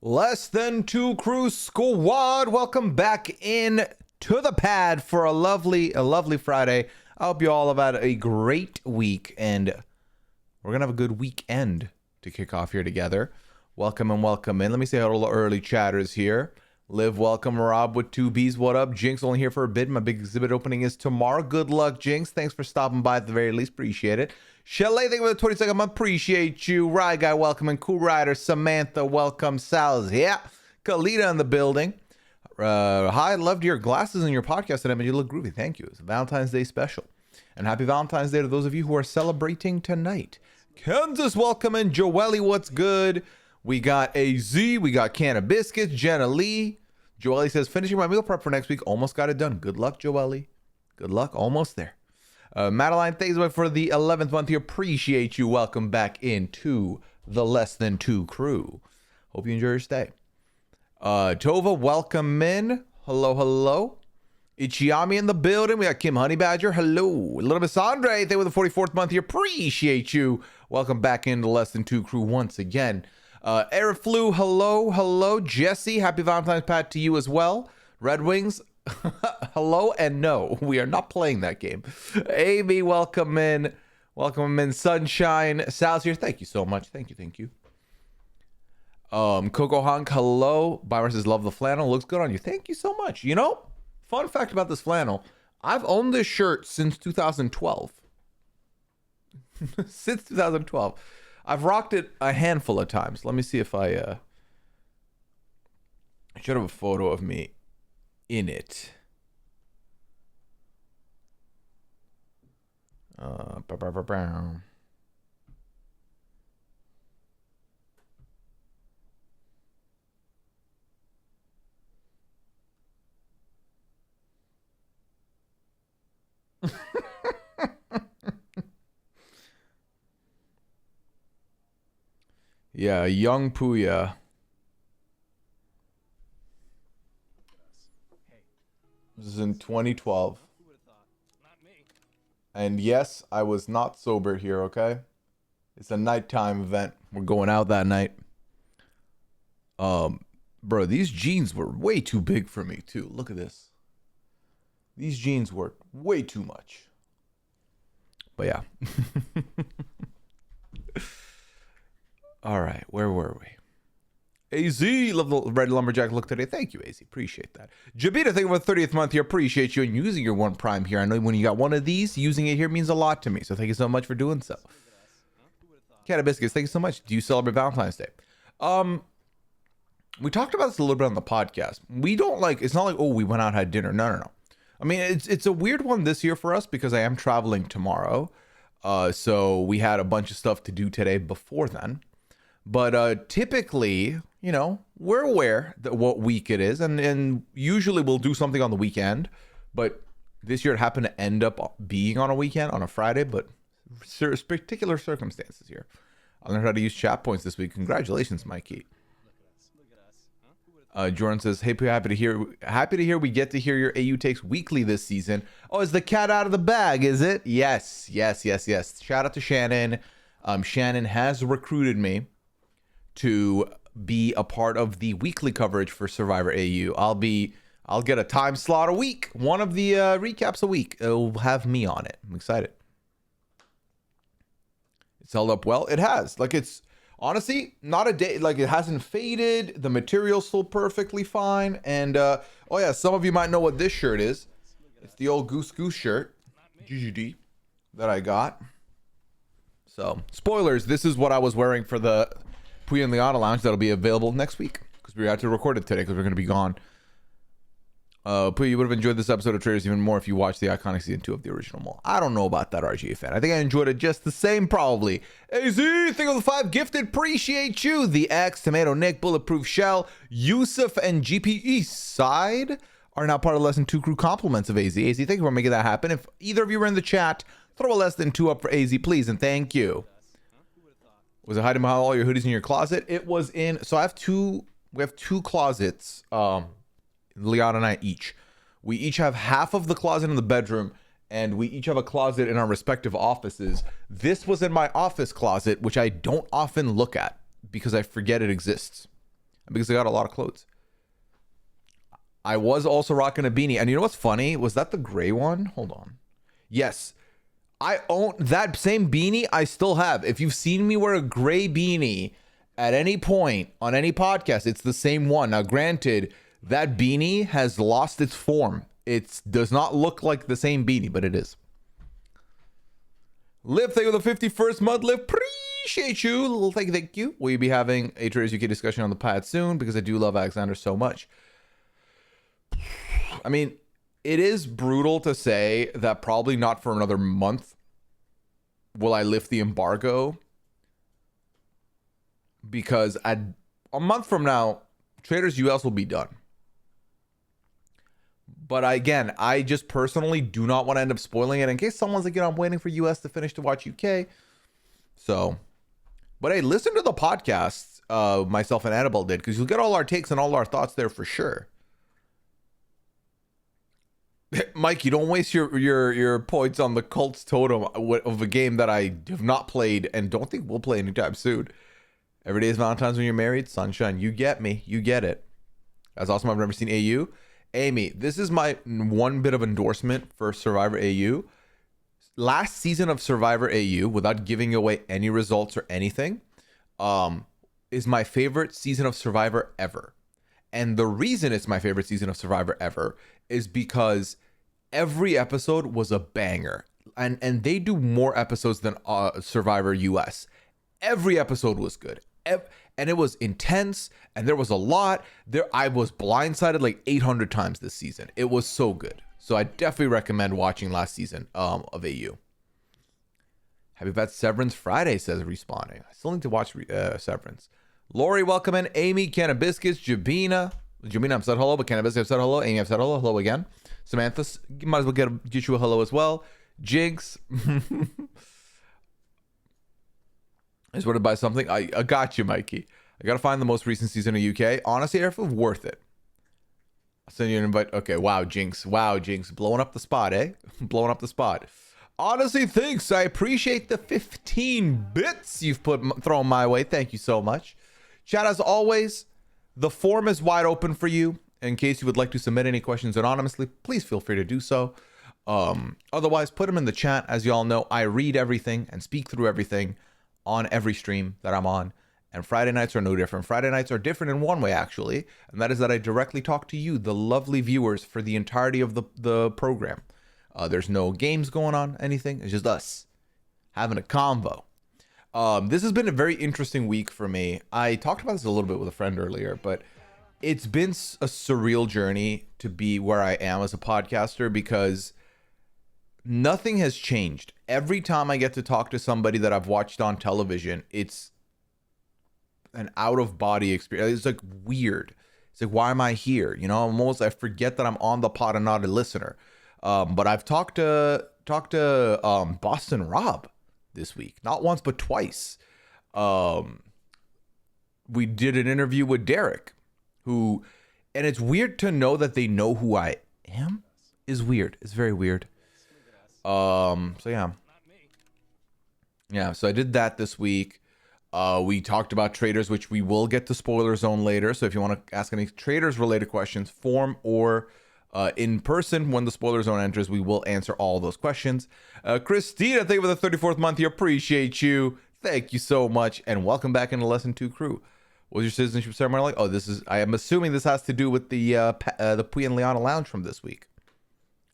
Less than two crew squad. Welcome back in to the pad for a lovely Friday. I hope you all have had a great week, and we're gonna have a good weekend to kick off here together. Welcome in. Let me say hello to early chatters here. Liv, welcome. Rob with 2Bs, what up? Jinx only here for a bit. My big exhibit opening is tomorrow. Good luck, Jinx. Thanks for stopping by at the very least. Appreciate it. Chalet, thank you for the 22nd month. Appreciate you. Rye Guy, welcome. And Cool Rider, Samantha, welcome. Sal's, yeah. Kalita in the building. Hi, loved your glasses and your podcast today, but you look groovy. Thank you. It's a Valentine's Day special. And happy Valentine's Day to those of you who are celebrating tonight. Kansas, welcome. And Joelle, what's good? We got AZ, we got Can of Biscuits, Jenna Lee. Joelle says, finishing my meal prep for next week. Almost got it done. Good luck, Joelle. Good luck. Almost there. Madeline, thanks for the 11th month here. Appreciate you. Welcome back into the Less Than Two crew. Hope you enjoy your stay. Tova, welcome in. Hello. Ichiami in the building. We got Kim Honey Badger. Hello. Little Miss Andre, thank you for the 44th month here. Appreciate you. Welcome back into the Less Than Two crew once again. Airflu, hello. Jesse, happy Valentine's Pat to you as well. Red Wings, hello and no, we are not playing that game. Amy, welcome in. Sunshine. Sal's here. Thank you so much. Thank you. Coco Honk, hello. Byron says, love the flannel. Looks good on you. Thank you so much. You know, fun fact about this flannel, I've owned this shirt since 2012. Since 2012. I've rocked it a handful of times. Let me see if I should have a photo of me in it. Yeah, young Pooya. This is in 2012. And yes, I was not sober here, okay? It's a nighttime event. We're going out that night. Bro, these jeans were way too big for me, too. Look at this. These jeans were way too much. But yeah. All right, where were we? AZ, love the red lumberjack look today. Thank you, AZ. Appreciate that. Jabita, thank you for the 30th month here. Appreciate you and using your One Prime here. I know when you got one of these, using it here means a lot to me. So thank you so much for doing so. Cat of Biscuits, thank you so much. Do you celebrate Valentine's Day? We talked about this a little bit on the podcast. We don't like, it's not like, oh, we went out and had dinner. No. I mean, it's a weird one this year for us because I am traveling tomorrow. So we had a bunch of stuff to do today before then. But typically, you know, we're aware that what week it is, and usually we'll do something on the weekend. But this year it happened to end up being on a weekend, on a Friday, but particular circumstances here. I learned how to use chat points this week. Congratulations, Mikey. Jordan says, hey, happy to hear we get to hear your AU takes weekly this season. Oh, is the cat out of the bag, is it? Yes. Shout out to Shannon. Shannon has recruited me to be a part of the weekly coverage for Survivor AU. I'll get a time slot a week. One of the recaps a week. It'll have me on it. I'm excited. It's held up well. It has. Like, it's honestly not a day. Like, it hasn't faded. The material's still perfectly fine. And oh yeah, some of you might know what this shirt is. It's the old Goose shirt, GGD, that I got. So, spoilers. This is what I was wearing for the Pooya and Liana Lounge. That'll be available next week because we had to record it today because we're going to be gone. Pooya, you would have enjoyed this episode of Traitors even more if you watched the iconic season 2 of the original mall. I don't know about that, RGA fan. I think I enjoyed it just the same, probably. AZ, think of the 5 gifted. Appreciate you. The X, Tomato Nick, Bulletproof Shell, Yusuf, and GPE Side are now part of the Less Than Two crew. Compliments of AZ. AZ, thank you for making that happen. If either of you were in the chat, throw a Less Than Two up for AZ, please, and thank you. Was it hiding behind all your hoodies in your closet? It was in, so we have two closets, Liana and I each. We each have half of the closet in the bedroom, and we each have a closet in our respective offices. This was in my office closet, which I don't often look at because I forget it exists. because I got a lot of clothes. I was also rocking a beanie. And you know what's funny? Was that the gray one? Hold on. Yes. I own that same beanie. I still have. If you've seen me wear a gray beanie at any point on any podcast, it's the same one. Now, granted, that beanie has lost its form. It does not look like the same beanie, but it is. Liv, thank you for the 51st month. Liv, appreciate you. Thank you. We'll be having a Traitors UK discussion on the pad soon because I do love Alexander so much. I mean, it is brutal to say that probably not for another month will I lift the embargo, because a month from now, Traitors US will be done. But again, I just personally do not want to end up spoiling it in case someone's like, I'm waiting for US to finish to watch UK. So, but hey, listen to the podcasts myself and Annabelle did, because you'll get all our takes and all our thoughts there for sure. Mike, you don't waste your points on the Colts totem of a game that I have not played and don't think we'll play anytime soon. Every day is Valentine's when you're married. Sunshine. You get me. You get it. That's awesome. I've never seen AU. Amy, this is my one bit of endorsement for Survivor AU. Last season of Survivor AU, without giving away any results or anything, is my favorite season of Survivor ever. And the reason it's my favorite season of Survivor ever is because every episode was a banger. And they do more episodes than Survivor US. Every episode was good. And it was intense, and there was a lot. I was blindsided like 800 times this season. It was so good. So I definitely recommend watching last season of AU. Happy Bat Severance Friday, says Respawning. I still need to watch Severance. Lori, welcome in. Amy, Canna Biscuits, Jabina, I've said hello, but Canna Biscuits, I've said hello. Amy, I've said hello. Hello again. Samantha, you might as well get you a hello as well. Jinx. I just wanted to buy something. I got you, Mikey. I got to find the most recent season of UK. Honestly, Airfield, worth it. I'll send you an invite. Okay, wow, Jinx. Wow, Jinx. Blowing up the spot, eh? Blowing up the spot. Honestly, thanks. I appreciate the 15 bits you've thrown my way. Thank you so much. Chat, as always, the form is wide open for you. In case you would like to submit any questions anonymously, please feel free to do so. Otherwise, put them in the chat. As you all know, I read everything and speak through everything on every stream that I'm on. And Friday nights are no different. Friday nights are different in one way, actually. And that is that I directly talk to you, the lovely viewers, for the entirety of the program. There's no games going on, anything. It's just us having a convo. This has been a very interesting week for me. I talked about this a little bit with a friend earlier, but it's been a surreal journey to be where I am as a podcaster, because nothing has changed. Every time I get to talk to somebody that I've watched on television, it's an out-of-body experience. It's like weird. It's like, why am I here? I forget that I'm on the pod and not a listener. But I've talked to Boston Rob this week, not once but twice. We did an interview with Derek, and it's weird to know that they know who I am. Is weird. It's very weird. So I did that this week. We talked about Traitors, which we will get to spoiler zone later. So if you want to ask any Traitors related questions, form or in person when the spoiler zone enters, we will answer all those questions. Christina, thank you for the 34th month here. Appreciate you. Thank you so much. And welcome back into Lesson 2 crew. What was your citizenship ceremony like? Oh, I am assuming this has to do with the Pooya and Liana Lounge from this week.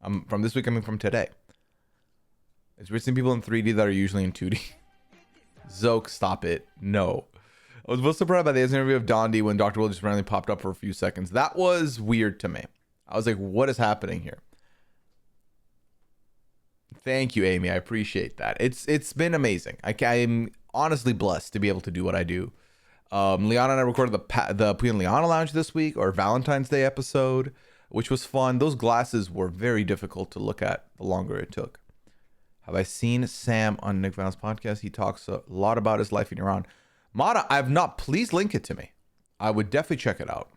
From this week, I mean from today. It's seeing people in 3D that are usually in 2D. Zoke, stop it. No. I was most surprised by the interview of Dondi when Dr. Will just randomly popped up for a few seconds. That was weird to me. I was like, what is happening here? Thank you, Amy. I appreciate that. It's been amazing. I'm honestly blessed to be able to do what I do. Liana and I recorded the Pooya and Liana Lounge this week, our Valentine's Day episode, which was fun. Those glasses were very difficult to look at the longer it took. Have I seen Sam on Nick Val's podcast? He talks a lot about his life in Iran. Mata, I have not. Please link it to me. I would definitely check it out.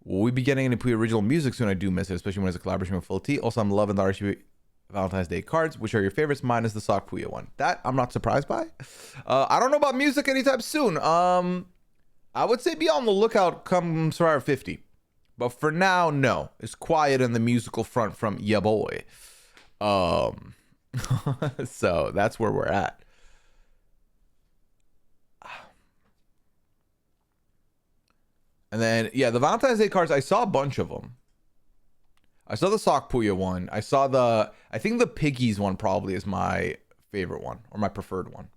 Will we be getting any Pooya original music soon? I do miss it, especially when it's a collaboration with Full T. Also, I'm loving the RSV Valentine's Day cards. Which are your favorites? Mine is the Sock Pooya one. That I'm not surprised by. I don't know about music anytime soon. I would say be on the lookout come Survivor 50. But for now, no. It's quiet in the musical front from ya boy. So that's where we're at. And then, yeah, the Valentine's Day cards, I saw a bunch of them. I saw the Sock Pooya one. I saw I think the Piggies one probably is my favorite one, or my preferred one.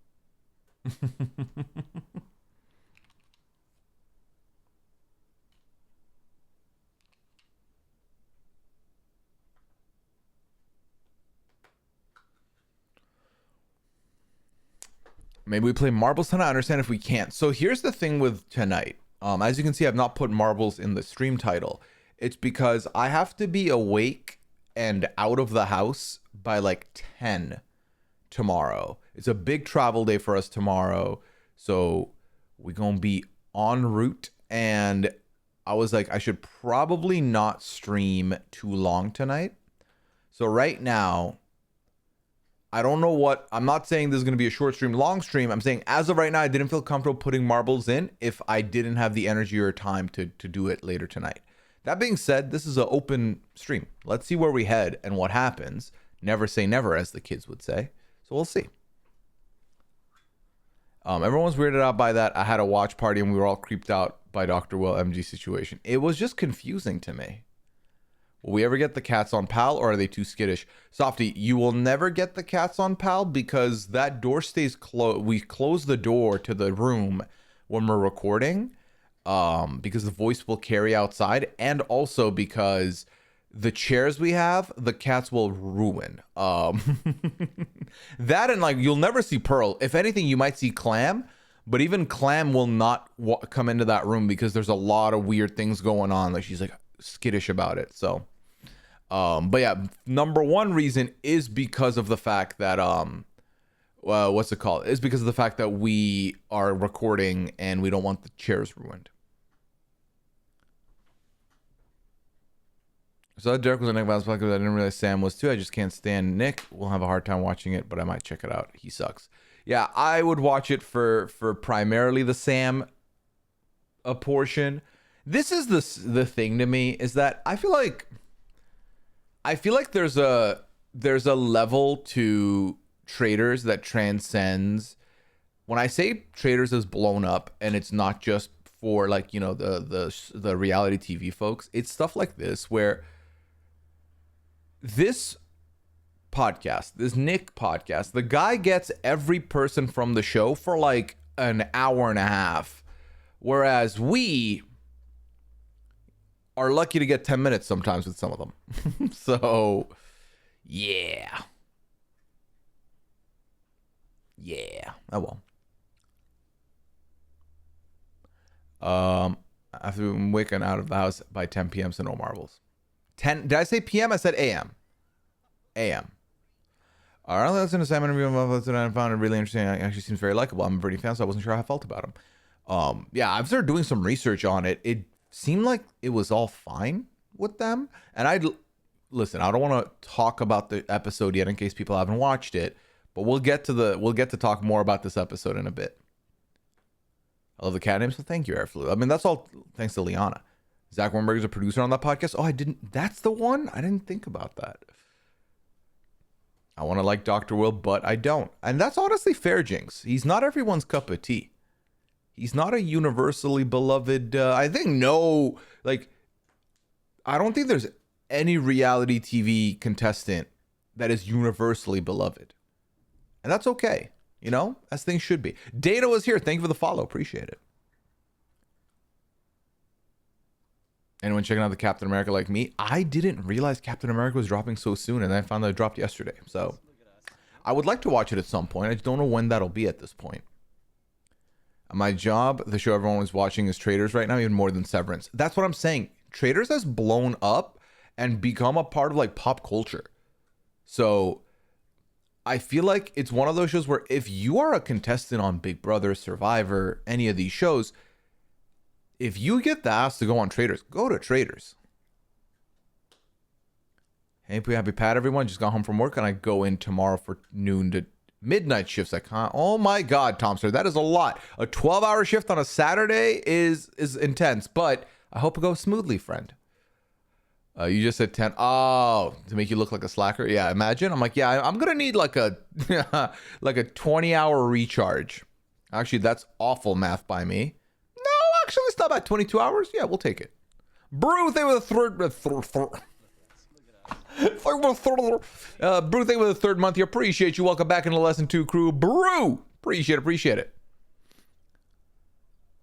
Maybe we play marbles tonight. I understand if we can't. So here's the thing with tonight. As you can see, I've not put marbles in the stream title. It's because I have to be awake and out of the house by like 10 tomorrow. It's a big travel day for us tomorrow. So we're going to be en route. And I was like, I should probably not stream too long tonight. So right now, I don't know what, I'm not saying this is going to be a short stream, long stream. I'm saying as of right now, I didn't feel comfortable putting marbles in if I didn't have the energy or time to do it later tonight. That being said, this is an open stream. Let's see where we head and what happens. Never say never, as the kids would say. So we'll see. Everyone's weirded out by that. I had a watch party and we were all creeped out by Dr. Will MG situation. It was just confusing to me. Will we ever get the cats on PAL, or are they too skittish? Softy, you will never get the cats on PAL because that door stays closed. We close the door to the room when we're recording because the voice will carry outside, and also because the chairs we have, the cats will ruin. That, and like, you'll never see Pearl. If anything, you might see Clam, but even Clam will not come into that room because there's a lot of weird things going on. Like, she's like skittish about it. So but yeah, number one reason is because of the fact that what's it called? Is because of the fact that we are recording and we don't want the chairs ruined. So Derek was a Nick Violence podcast. I didn't realize Sam was too. I just can't stand Nick. We'll have a hard time watching it, but I might check it out. He sucks. Yeah, I would watch it for primarily the Sam portion. This is the thing to me, is that I feel like there's a level to Traitors that transcends. When I say Traitors is blown up, and it's not just for, like, you know, the reality TV folks, it's stuff like this, where this podcast, this Nick podcast, the guy gets every person from the show for like an hour and a half, whereas we are lucky to get 10 minutes sometimes with some of them. So, yeah. Oh well. I've been waking out of the house by 10 p.m. so no marbles. 10? Did I say p.m.? I said a.m. a.m. All right, let's into Sam interview and I found it really interesting. It actually seems very likable. I'm a Birdie fan, so I wasn't sure how I felt about him. Yeah, I've started doing some research on it. It seemed like it was all fine with them. And listen, I don't want to talk about the episode yet in case people haven't watched it, but we'll get to talk more about this episode in a bit. I love the cat name, so thank you, Airflu. I mean, that's all thanks to Liana. Zach Weinberg is a producer on that podcast. Oh, that's the one? I didn't think about that. I want to like Dr. Will, but I don't. And that's honestly fair, Jinx. He's not everyone's cup of tea. He's not a universally beloved. I don't think there's any reality TV contestant that is universally beloved. And that's okay, you know, as things should be. Data was here. Thank you for the follow. Appreciate it. Anyone checking out the Captain America like me? I didn't realize Captain America was dropping so soon, and then I found out it dropped yesterday. So I would like to watch it at some point. I just don't know when that'll be at this point. My job, the show everyone is watching, is Traitors right now, even more than Severance. That's what I'm saying. Traitors has blown up and become a part of like pop culture. So I feel like it's one of those shows where if you are a contestant on Big Brother, Survivor, any of these shows, if you get the ask to go on Traitors, go to Traitors. Hey, happy Pat, everyone. Just got home from work and I go in tomorrow for noon to Midnight shifts. I can't. Oh my God, Tomster, that is a lot. A 12-hour shift on a Saturday is intense, but I hope it goes smoothly, friend. You just said 10. Oh, to make you look like a slacker. Yeah, imagine. I'm like, yeah, I'm gonna need like a like a 20-hour recharge. Actually, that's awful math by me. No, actually, it's not about 22 hours. Yeah, we'll take it. Brew, they were the third. Brew, they were the third month. You appreciate you. Welcome back into Lesson 2 crew. Brew, appreciate it.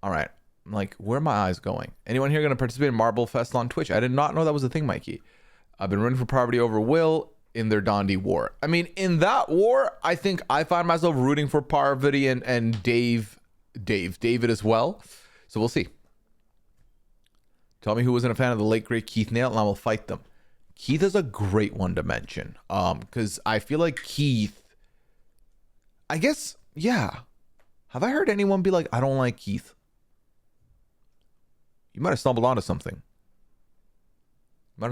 All right. Like, where are my eyes going? Anyone here going to participate in Marble Fest on Twitch? I did not know that was a thing, Mikey. I've been running for poverty over Will in their Dondi war. I mean, in that war, I think I find myself rooting for Parvati and David as well. So we'll see. Tell me who wasn't a fan of the late great Keith Nail, and I will fight them. Keith is a great one to mention. Because I feel like Keith, I guess, yeah. Have I heard anyone be like, I don't like Keith? You might have stumbled onto something. I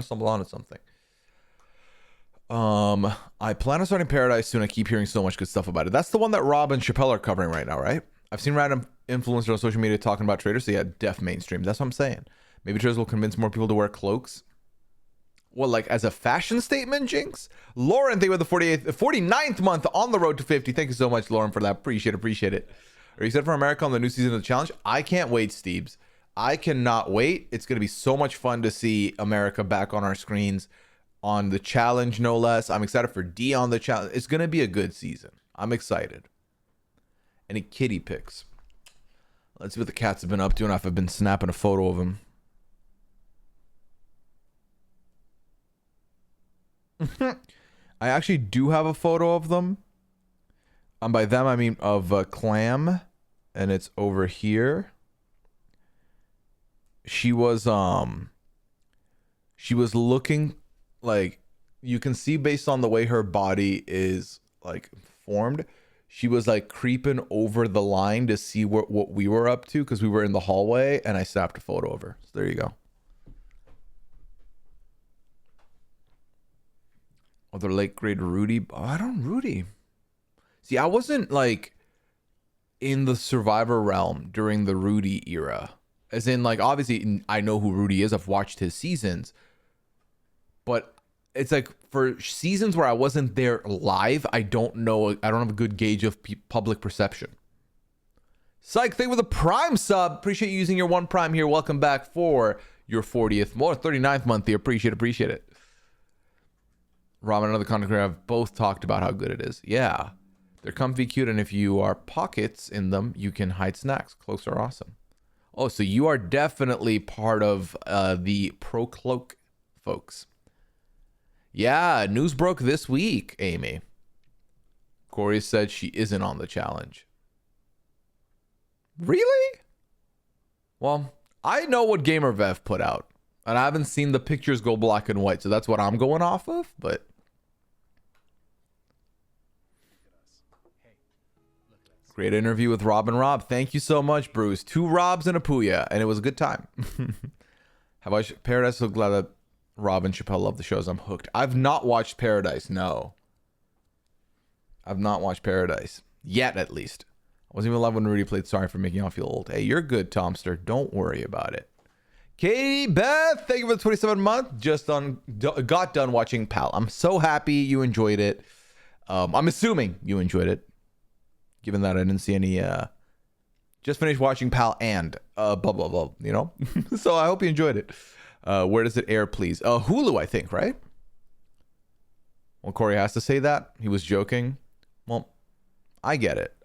plan on starting Paradise soon. I keep hearing so much good stuff about it. That's the one that Rob and Chappelle are covering right now, right? I've seen random influencers on social media talking about Traitors. So yeah, def mainstream. That's what I'm saying. Maybe Traitors will convince more people to wear cloaks. Well, like as a fashion statement, Jinx? Lauren, thank you for the 49th month on the road to 50. Thank you so much, Lauren, for that. Appreciate it. Are you excited for America on the new season of the challenge? I can't wait, Steebs. I cannot wait. It's going to be so much fun to see America back on our screens on the challenge, no less. I'm excited for D on the challenge. It's going to be a good season. I'm excited. Any kitty pics? Let's see what the cats have been up to and if I've been snapping a photo of them. I actually do have a photo of them. By them, I mean of Clam. And it's over here. She was looking like, you can see based on the way her body is like formed, she was like creeping over the line to see what we were up to because we were in the hallway, and I snapped a photo of her. So there you go. Other late grade Rudy. Oh, I don't Rudy. See, I wasn't like in the Survivor realm during the Rudy era. As in, like, obviously, I know who Rudy is. I've watched his seasons. But it's like, for seasons where I wasn't there live, I don't know. I don't have a good gauge of public perception. Psych, thank you for the Prime sub. Appreciate you using your one Prime here. Welcome back for your 40th, more 39th month here. Appreciate it. Rob and another content creator have both talked about how good it is. Yeah. They're comfy, cute, and if you are pockets in them, you can hide snacks. Cloaks are awesome. Oh, so you are definitely part of the Pro Cloak folks. Yeah, news broke this week, Amy. Corey said she isn't on the challenge. Really? Well, I know what GamerVev put out, and I haven't seen the pictures go black and white, so that's what I'm going off of, but... Great interview with Rob and Rob. Thank you so much, Bruce. 2 Robs and a Pooya, and it was a good time. Have I Paradise? So glad that Rob and Chappelle love the shows. I'm hooked. I've not watched Paradise. No, I've not watched Paradise yet. At least I wasn't even live when Rudy played. Sorry for making y'all feel old. Hey, you're good, Tomster. Don't worry about it. Katie Beth, thank you for the 27 month. Got done watching Pal. I'm so happy you enjoyed it. I'm assuming you enjoyed it. Given that I didn't see any, just finished watching Pal and blah, blah, blah, you know? So I hope you enjoyed it. Where does it air, please? Hulu, I think, right? Well, Corey has to say that. He was joking. Well, I get it.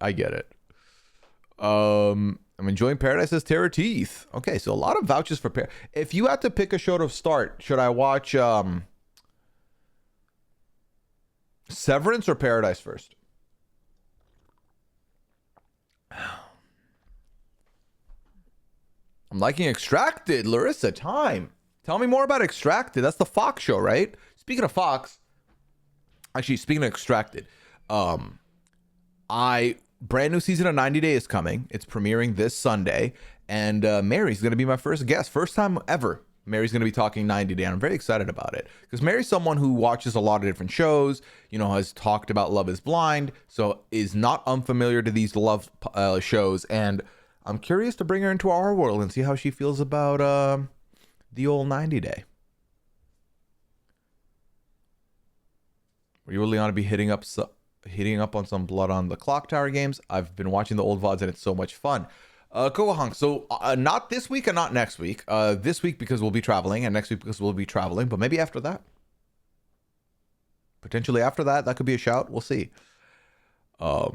I'm enjoying Paradise's Terror Teeth. Okay, so a lot of vouchers for Paradise. If you had to pick a show to start, should I watch Severance or Paradise first? I'm liking Extracted. Larissa, time. Tell me more about Extracted. That's the Fox show, right? Speaking of Fox, actually, speaking of Extracted, brand new season of 90 Day is coming. It's premiering this Sunday, and Mary's going to be my first guest. First time ever Mary's going to be talking 90 Day, and I'm very excited about it because Mary's someone who watches a lot of different shows, you know, has talked about Love is Blind, so is not unfamiliar to these love shows, and I'm curious to bring her into our world and see how she feels about the old 90 Day. Will you really want to be hitting up on some Blood on the Clock Tower games? I've been watching the old VODs and it's so much fun. Koahong, so not this week and not next week. This week because we'll be traveling, and next week because we'll be traveling, but maybe after that. Potentially after that, that could be a shout. We'll see. If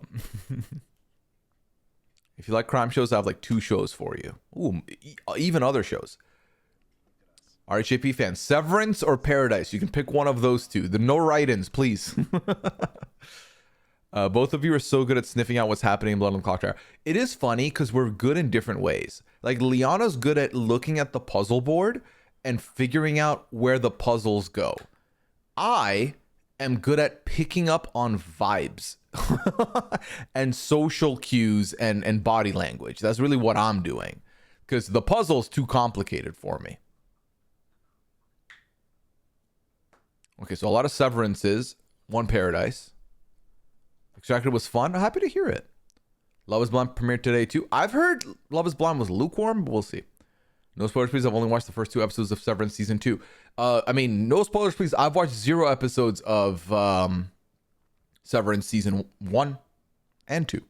you like crime shows, I have like 2 shows for you. Ooh, even other shows. RHAP fans, Severance or Paradise? You can pick one of those 2. The no write-ins, please. Both of you are so good at sniffing out what's happening in Blood on the Clock Tower. It is funny because we're good in different ways. Like, Liana's good at looking at the puzzle board and figuring out where the puzzles go. I am good at picking up on vibes and social cues and body language. That's really what I'm doing because the puzzle's too complicated for me. Okay, so a lot of Severances, 1 Paradise. Extracted was fun. I'm happy to hear it. Love is Blind premiered today too. I've heard Love is Blind was lukewarm, but we'll see. No spoilers, please. I've only watched the first 2 episodes of Severance season 2. I mean, no spoilers, please. I've watched 0 episodes of Severance season 1 and 2.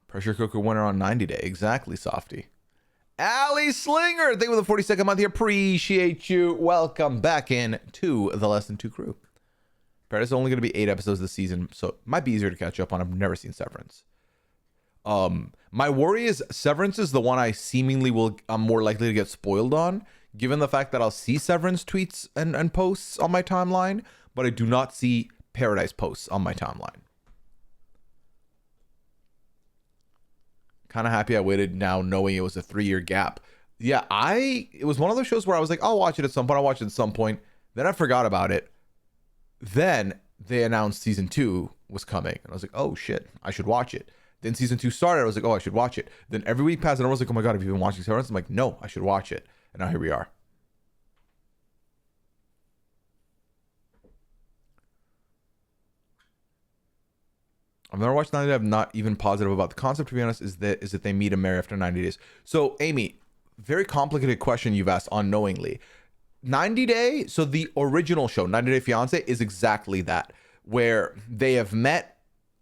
Pressure cooker winner on 90 Day. Exactly, Softy. Ali Slinger, thank you for the 42nd month here. Appreciate you. Welcome back in to the Less Than 2 crew. Paradise is only going to be 8 episodes this season, so it might be easier to catch up on. I've never seen Severance. My worry is Severance is the one I seemingly I'm more likely to get spoiled on, given the fact that I'll see Severance tweets and posts on my timeline, but I do not see Paradise posts on my timeline. Kind of happy I waited now knowing it was a 3-year gap. Yeah, it was one of those shows where I was like, I'll watch it at some point. I'll watch it at some point. Then I forgot about it. Then they announced season 2 was coming. And I was like, oh shit, I should watch it. Then season 2 started. I was like, oh, I should watch it. Then every week passed and I was like, oh my God, have you been watching Severance? I'm like, no, I should watch it. And now here we are. I've never watched 90 Days. I'm not even positive about the concept, to be honest, is that they meet and marry after 90 days. So, Amy, very complicated question you've asked unknowingly. 90 Day, so the original show, 90 Day Fiancé, is exactly that, where they have met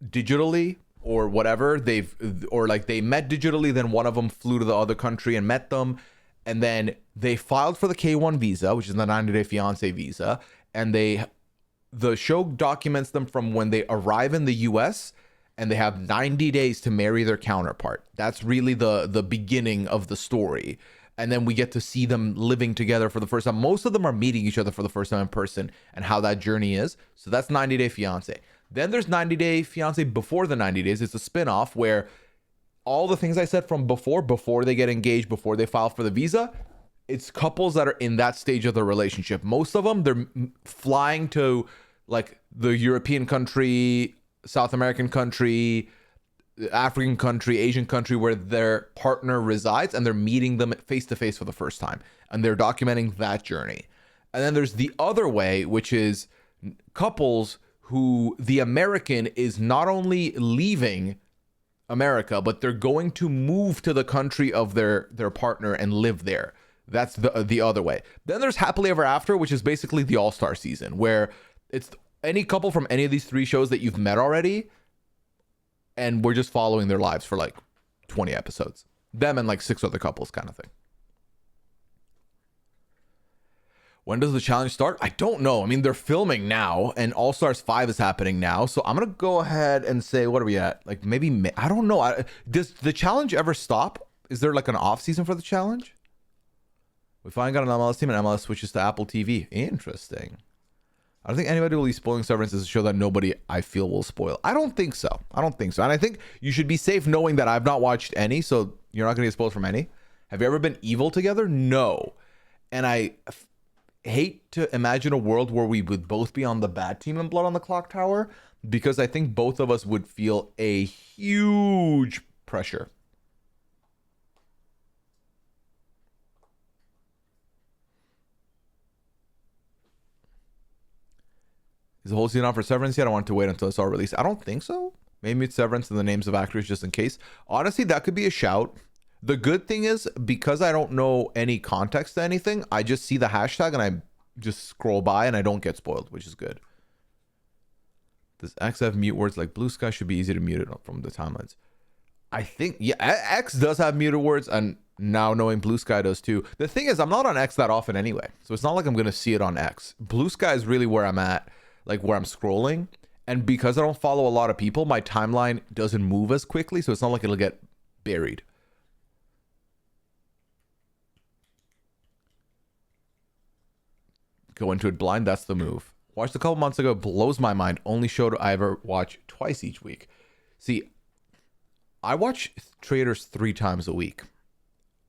digitally or whatever. They met digitally, then one of them flew to the other country and met them, and then they filed for the K1 visa, which is the 90 Day Fiancé visa, and the show documents them from when they arrive in the US and they have 90 days to marry their counterpart. That's really the beginning of the story. And then we get to see them living together for the first time. Most of them are meeting each other for the first time in person and how that journey is. So that's 90 Day Fiancé. Then there's 90 Day Fiancé before the 90 days. It's a spin-off where all the things I said from before they get engaged, before they file for the visa, it's couples that are in that stage of the relationship. Most of them, they're flying to like the European country, South American country, African country, Asian country where their partner resides, and they're meeting them face to face for the first time, and they're documenting that journey. And then there's the other way, which is couples who the American is not only leaving America, but they're going to move to the country of their partner and live there. That's the other way. Then there's Happily Ever After, which is basically the all-star season, where it's any couple from any of these 3 shows that you've met already, and we're just following their lives for like 20 episodes. Them and like 6 other couples kind of thing. When does the challenge start? I don't know. I mean, they're filming now, and All Stars 5 is happening now. So I'm going to go ahead and say, what are we at? Like maybe, I don't know. Does the challenge ever stop? Is there like an off season for the challenge? We finally got an MLS team, and MLS switches to Apple TV. Interesting. I don't think anybody will be spoiling Severance. Is a show that nobody, I feel, will spoil. I don't think so. And I think you should be safe knowing that I've not watched any, so you're not going to get spoiled from any. Have you ever been evil together? No. And I hate to imagine a world where we would both be on the bad team in Blood on the Clock Tower, because I think both of us would feel a huge pressure. Is the whole season on for Severance yet? I want to wait until it's all released. I don't think so. Maybe it's Severance and the names of actors just in case. Honestly, that could be a shout. The good thing is, because I don't know any context to anything, I just see the hashtag and I just scroll by and I don't get spoiled, which is good. Does X have mute words like blue sky? Should be easy to mute it from the timelines. I think, yeah, X does have muted words, and now knowing Blue Sky does too. The thing is, I'm not on X that often anyway, so it's not like I'm going to see it on X. Blue Sky is really where I'm at, like where I'm scrolling. And because I don't follow a lot of people, my timeline doesn't move as quickly, so it's not like it'll get buried. Go into it blind, that's the move. Watched a couple months ago, blows my mind. Only show I ever watch twice each week. See, I watch Traitors 3 times a week.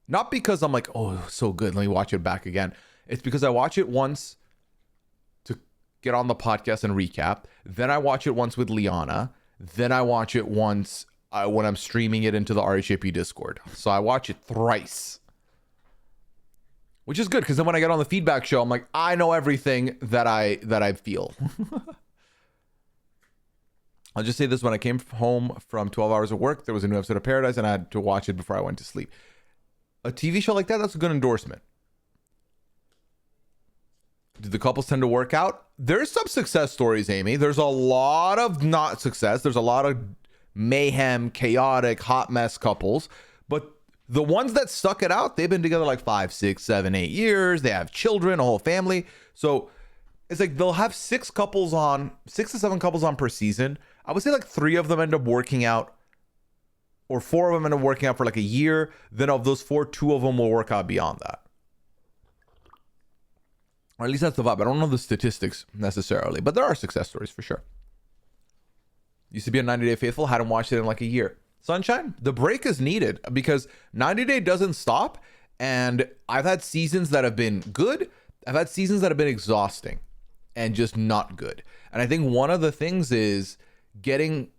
Not because I'm like, oh, so good, let me watch it back again. It's because I watch it once to get on the podcast and recap. Then I watch it once with Liana. Then I watch it once when I'm streaming it into the RHAP Discord. So I watch it thrice. Which is good, because then when I get on the feedback show, I'm like, I know everything that I feel. I'll just say this: when I came home from 12 hours of work, there was a new episode of Paradise, and I had to watch it before I went to sleep. A TV show like that, that's a good endorsement. Do the couples tend to work out? There's some success stories, Amy. There's a lot of not success. There's a lot of mayhem, chaotic, hot mess couples. But the ones that stuck it out, they've been together like 5, 6, 7, 8 years. They have children, a whole family. So it's like they'll have 6 to 7 couples on per season. I would say like 3 of them end up working out, or 4 of them end up working out for like a year. Then of those 4, 2 of them will work out beyond that. Or at least that's the vibe. I don't know the statistics necessarily, but there are success stories for sure. Used to be a 90 Day Faithful, hadn't watched it in like a year. Sunshine, the break is needed because 90 Day doesn't stop. And I've had seasons that have been good. I've had seasons that have been exhausting and just not good. And I think one of the things is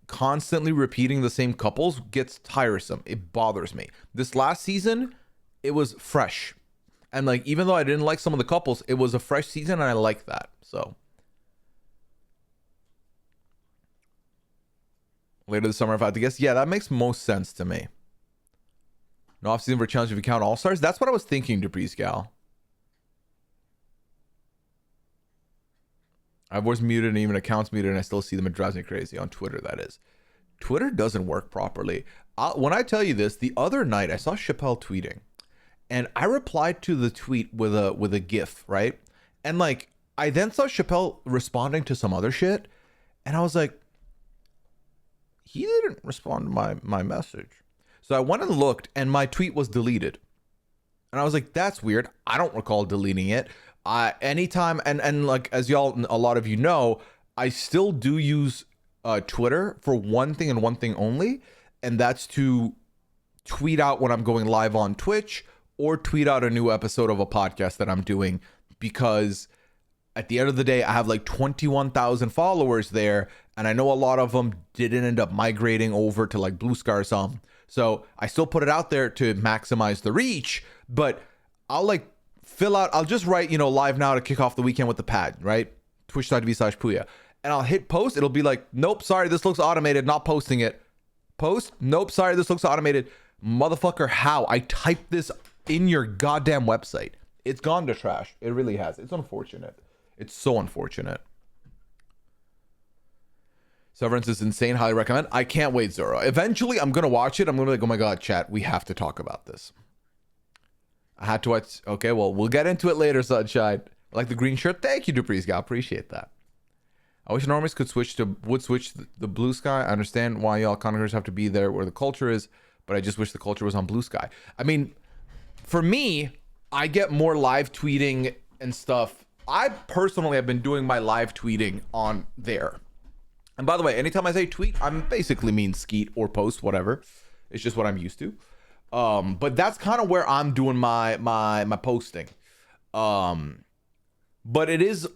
constantly repeating the same couples gets tiresome. It bothers me. This last season, it was fresh. And like, even though I didn't like some of the couples, it was a fresh season and I like that. So later this summer, if I had to guess, yeah, that makes most sense to me. No off season for challenge if you count all stars. That's what I was thinking, Dupree's gal. I've always muted and even accounts muted and I still see them. It drives me crazy on Twitter, that is. Twitter doesn't work properly. When I tell you this, the other night I saw Chappelle tweeting and I replied to the tweet with a GIF, right? And like, I then saw Chappelle responding to some other shit and I was like, he didn't respond to my message. So I went and looked and my tweet was deleted. And I was like, that's weird. I don't recall deleting it. Anytime, and like, as y'all, a lot of you know, I still do use Twitter for one thing and one thing only. And that's to tweet out when I'm going live on Twitch or tweet out a new episode of a podcast that I'm doing, because at the end of the day, I have like 21,000 followers there. And I know a lot of them didn't end up migrating over to like Blue Sky or something. So I still put it out there to maximize the reach, but I'll like I'll just write, live now to kick off the weekend with the pad, right? Twitch.tv/Pooya. And I'll hit post. It'll be like, nope, sorry, this looks automated, not posting it. Post, nope, sorry, this looks automated. Motherfucker, how? I typed this in your goddamn website. It's gone to trash. It really has. It's unfortunate. It's so unfortunate. Severance is insane. Highly recommend. I can't wait, Zoro. Eventually, I'm going to watch it. I'm going to be like, oh my God, chat, we have to talk about this. I had to watch. Okay, well, we'll get into it later, Sunshine. I like the green shirt. Thank you, Dupree's gal. Appreciate that. I wish normies would switch the Blue Sky. I understand why y'all conquerors have to be there where the culture is, but I just wish the culture was on Blue Sky. I mean, for me, I get more live tweeting and stuff. I personally have been doing my live tweeting on there. And by the way, anytime I say tweet, I'm basically mean skeet or post, whatever. It's just what I'm used to. But that's kind of where I'm doing my posting. But it is,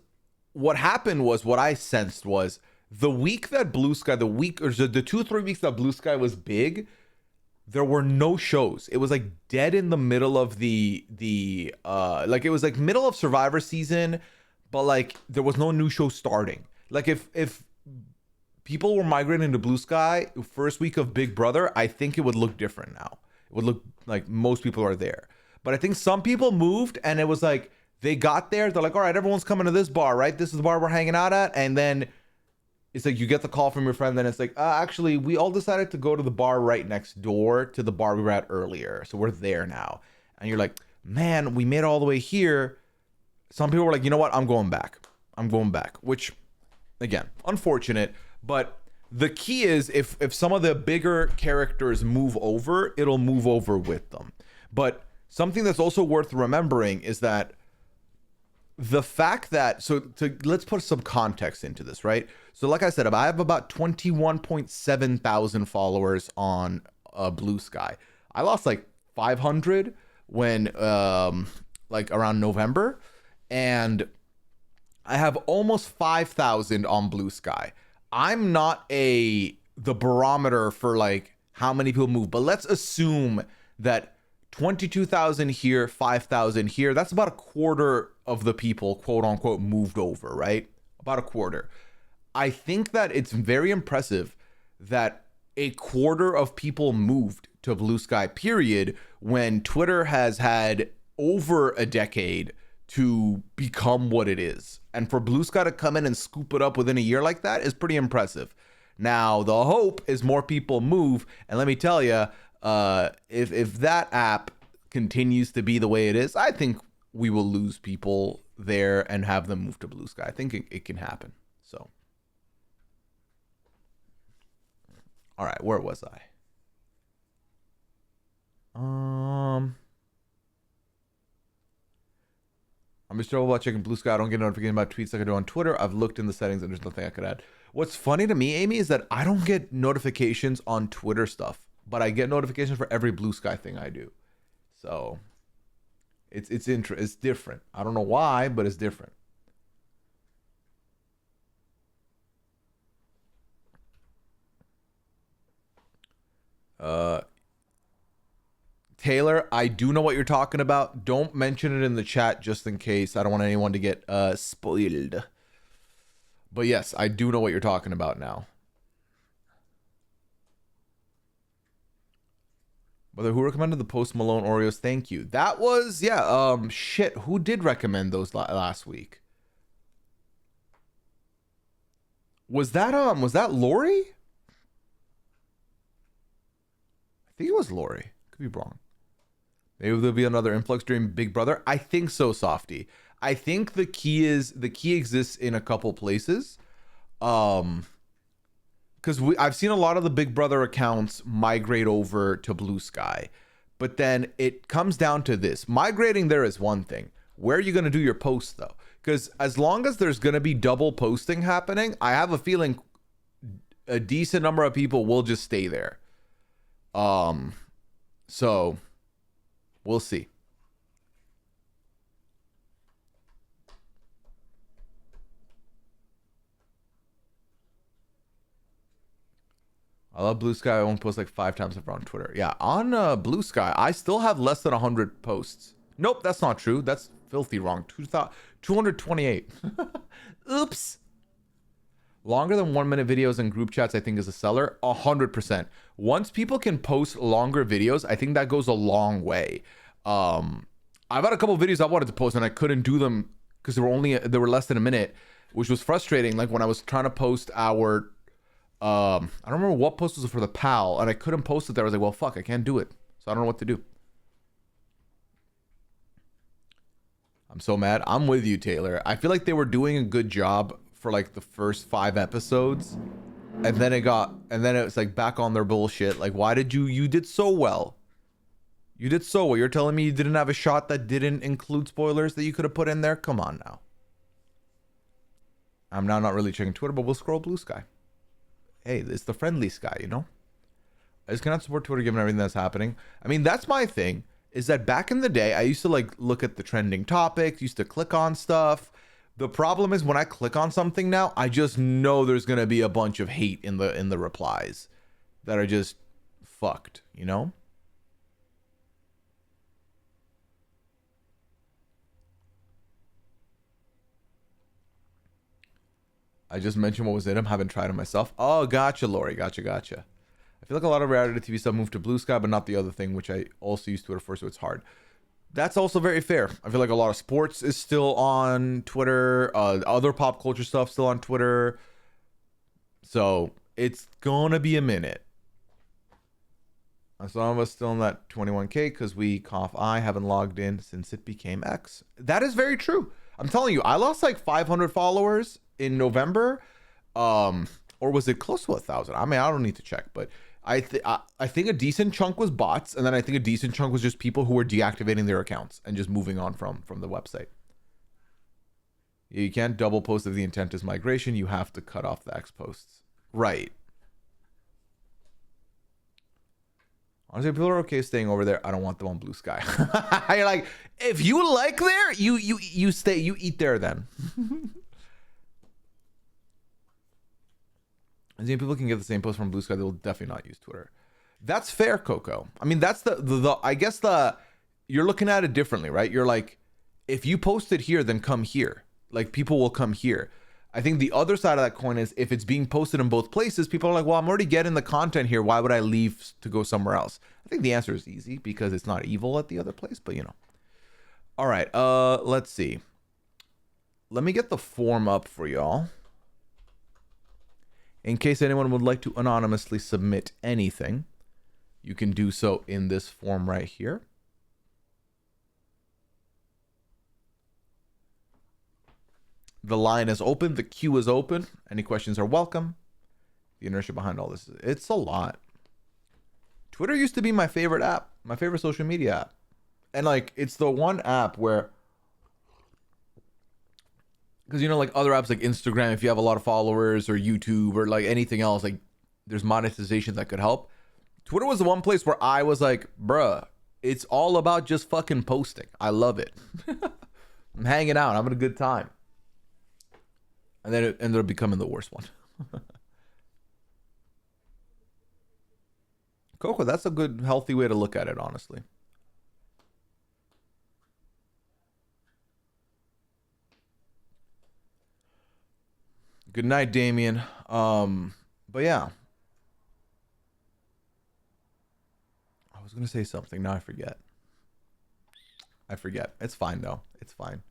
what happened was, what I sensed was the week that Blue Sky, the 2-3 weeks that Blue Sky was big, there were no shows. It was like dead in the middle of like it was like middle of Survivor season, but like there was no new show starting. Like if people were migrating to Blue Sky first week of Big Brother, I think it would look different now. It would look like most people are there. But I think some people moved and it was like they got there, they're like, all right, everyone's coming to this bar, right? This is the bar we're hanging out at. And then it's like you get the call from your friend, then it's like, actually, we all decided to go to the bar right next door to the bar we were at earlier. So we're there now. And you're like, man, we made it all the way here. Some people were like, you know what? I'm going back. I'm going back, which again, unfortunate, but the key is if some of the bigger characters move over, it'll move over with them. But something that's also worth remembering is that the fact that, let's put some context into this, right? So like I said, I have about 21.7 thousand followers on Blue Sky. I lost like 500 when like around November, and I have almost 5,000 on Blue Sky. I'm not the barometer for like how many people move, but let's assume that 22,000 here, 5,000 here. That's about a quarter of the people, quote unquote, moved over, right? About a quarter. I think that it's very impressive that a quarter of people moved to Blue Sky, period, when Twitter has had over a decade to become what it is. And for Blue Sky to come in and scoop it up within a year like that is pretty impressive. Now, the hope is more people move. And let me tell you, if that app continues to be the way it is, I think we will lose people there and have them move to Blue Sky. I think it can happen. So, all right, where was I? I'm just trouble about checking Blue Sky. I don't get notifications about tweets like I do on Twitter. I've looked in the settings and there's nothing I could add. What's funny to me, Amy, is that I don't get notifications on Twitter stuff, but I get notifications for every Blue Sky thing I do. So it's different. I don't know why, but it's different. Taylor, I do know what you're talking about. Don't mention it in the chat just in case. I don't want anyone to get spoiled. But yes, I do know what you're talking about now. Brother, who recommended the Post Malone Oreos? Thank you. That was, yeah, shit. Who did recommend those last week? Was that Lori? I think it was Lori. Could be wrong. Maybe there'll be another influx during Big Brother. I think so, Softy. I think the key exists in a couple places. Because I've seen a lot of the Big Brother accounts migrate over to Blue Sky. But then it comes down to this. Migrating there is one thing. Where are you going to do your posts, though? Because as long as there's going to be double posting happening, I have a feeling a decent number of people will just stay there. So we'll see. I love Blue Sky. I won't post like 5 times ever on Twitter. Yeah, on Blue Sky, I still have less than 100 posts. Nope, that's not true. That's filthy wrong. 228. Oops. Longer than 1 minute videos and group chats, I think, is a seller. 100%. Once people can post longer videos, I think that goes a long way. I've had a couple of videos I wanted to post and I couldn't do them because they were less than a minute, which was frustrating. Like when I was trying to post our, I don't remember what post was for the PAL, and I couldn't post it there. I was like, well, fuck, I can't do it. So I don't know what to do. I'm so mad. I'm with you, Taylor. I feel like they were doing a good job for like the first 5 episodes, and then it was like back on their bullshit. Like, why did you did so well? You did so well. You're telling me you didn't have a shot that didn't include spoilers that you could have put in there? Come on now. I'm now not really checking Twitter, but we'll scroll Blue Sky. Hey, it's the friendly sky, you know? I just cannot support Twitter given everything that's happening. I mean, that's my thing, is that back in the day, I used to like look at the trending topics, used to click on stuff. The problem is when I click on something now, I just know there's going to be a bunch of hate in the replies that are just fucked, you know? I just mentioned what was in them. Haven't tried them myself. Oh, gotcha, Lori. Gotcha. I feel like a lot of reality TV stuff moved to Blue Sky, but not the other thing, which I also use Twitter for, so it's hard. That's also very fair. I feel like a lot of sports is still on Twitter. Other pop culture stuff still on Twitter. So it's gonna be a minute. Some of us still in that 21K because we I haven't logged in since it became X. That is very true. I'm telling you, I lost like 500 followers in November. Or was it close to 1,000? I mean, I don't need to check, but I think a decent chunk was bots, and then I think a decent chunk was just people who were deactivating their accounts and just moving on from the website. You can't double post if the intent is migration. You have to cut off the X posts. Right. Honestly, people are okay staying over there. I don't want them on Blue Sky. You're like, if you like there, you stay, you eat there then. And people can get the same post from Blue Sky. They'll definitely not use Twitter. That's fair, Coco. I mean, that's the I guess you're looking at it differently, right? You're like, if you post it here, then come here. Like, people will come here. I think the other side of that coin is if it's being posted in both places, people are like, well, I'm already getting the content here. Why would I leave to go somewhere else? I think the answer is easy because it's not evil at the other place, but you know. All right, let's see. Let me get the form up for y'all. In case anyone would like to anonymously submit anything, you can do so in this form right here. The line is open. The queue is open. Any questions are welcome. The inertia behind all this, it's a lot. Twitter used to be my favorite app, my favorite social media app. And like, it's the one app where, because you know, like other apps like Instagram, if you have a lot of followers, or YouTube, or like anything else, like there's monetization that could help. Twitter was the one place where I was like, bruh, it's all about just fucking posting. I love it. I'm hanging out, I'm having a good time. And then it ended up becoming the worst one. Coco, that's a good, healthy way to look at it, honestly. Good night, Damien. But yeah. I was gonna say something, now I forget. It's fine though. It's fine.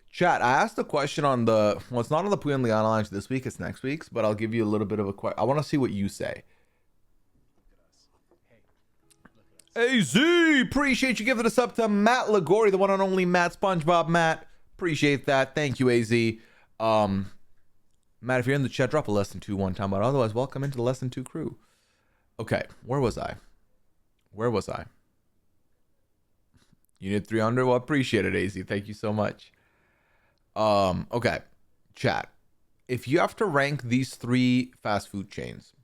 Chat, I asked a question on the, well, it's not on the Pooya and Liana Lounge this week, it's next week's, but I'll give you a little bit of a question. I want to see what you say. Hey, Z, appreciate you giving us up to Matt Ligori, the one and only Matt SpongeBob Matt. Appreciate that. Thank you, AZ. Matt, if you're in the chat, drop a less than 2 one time, but otherwise, welcome into the less than 2 crew. Okay, where was I? You need 300? Well, appreciate it, AZ. Thank you so much. Okay, chat. If you have to rank these 3 fast food chains,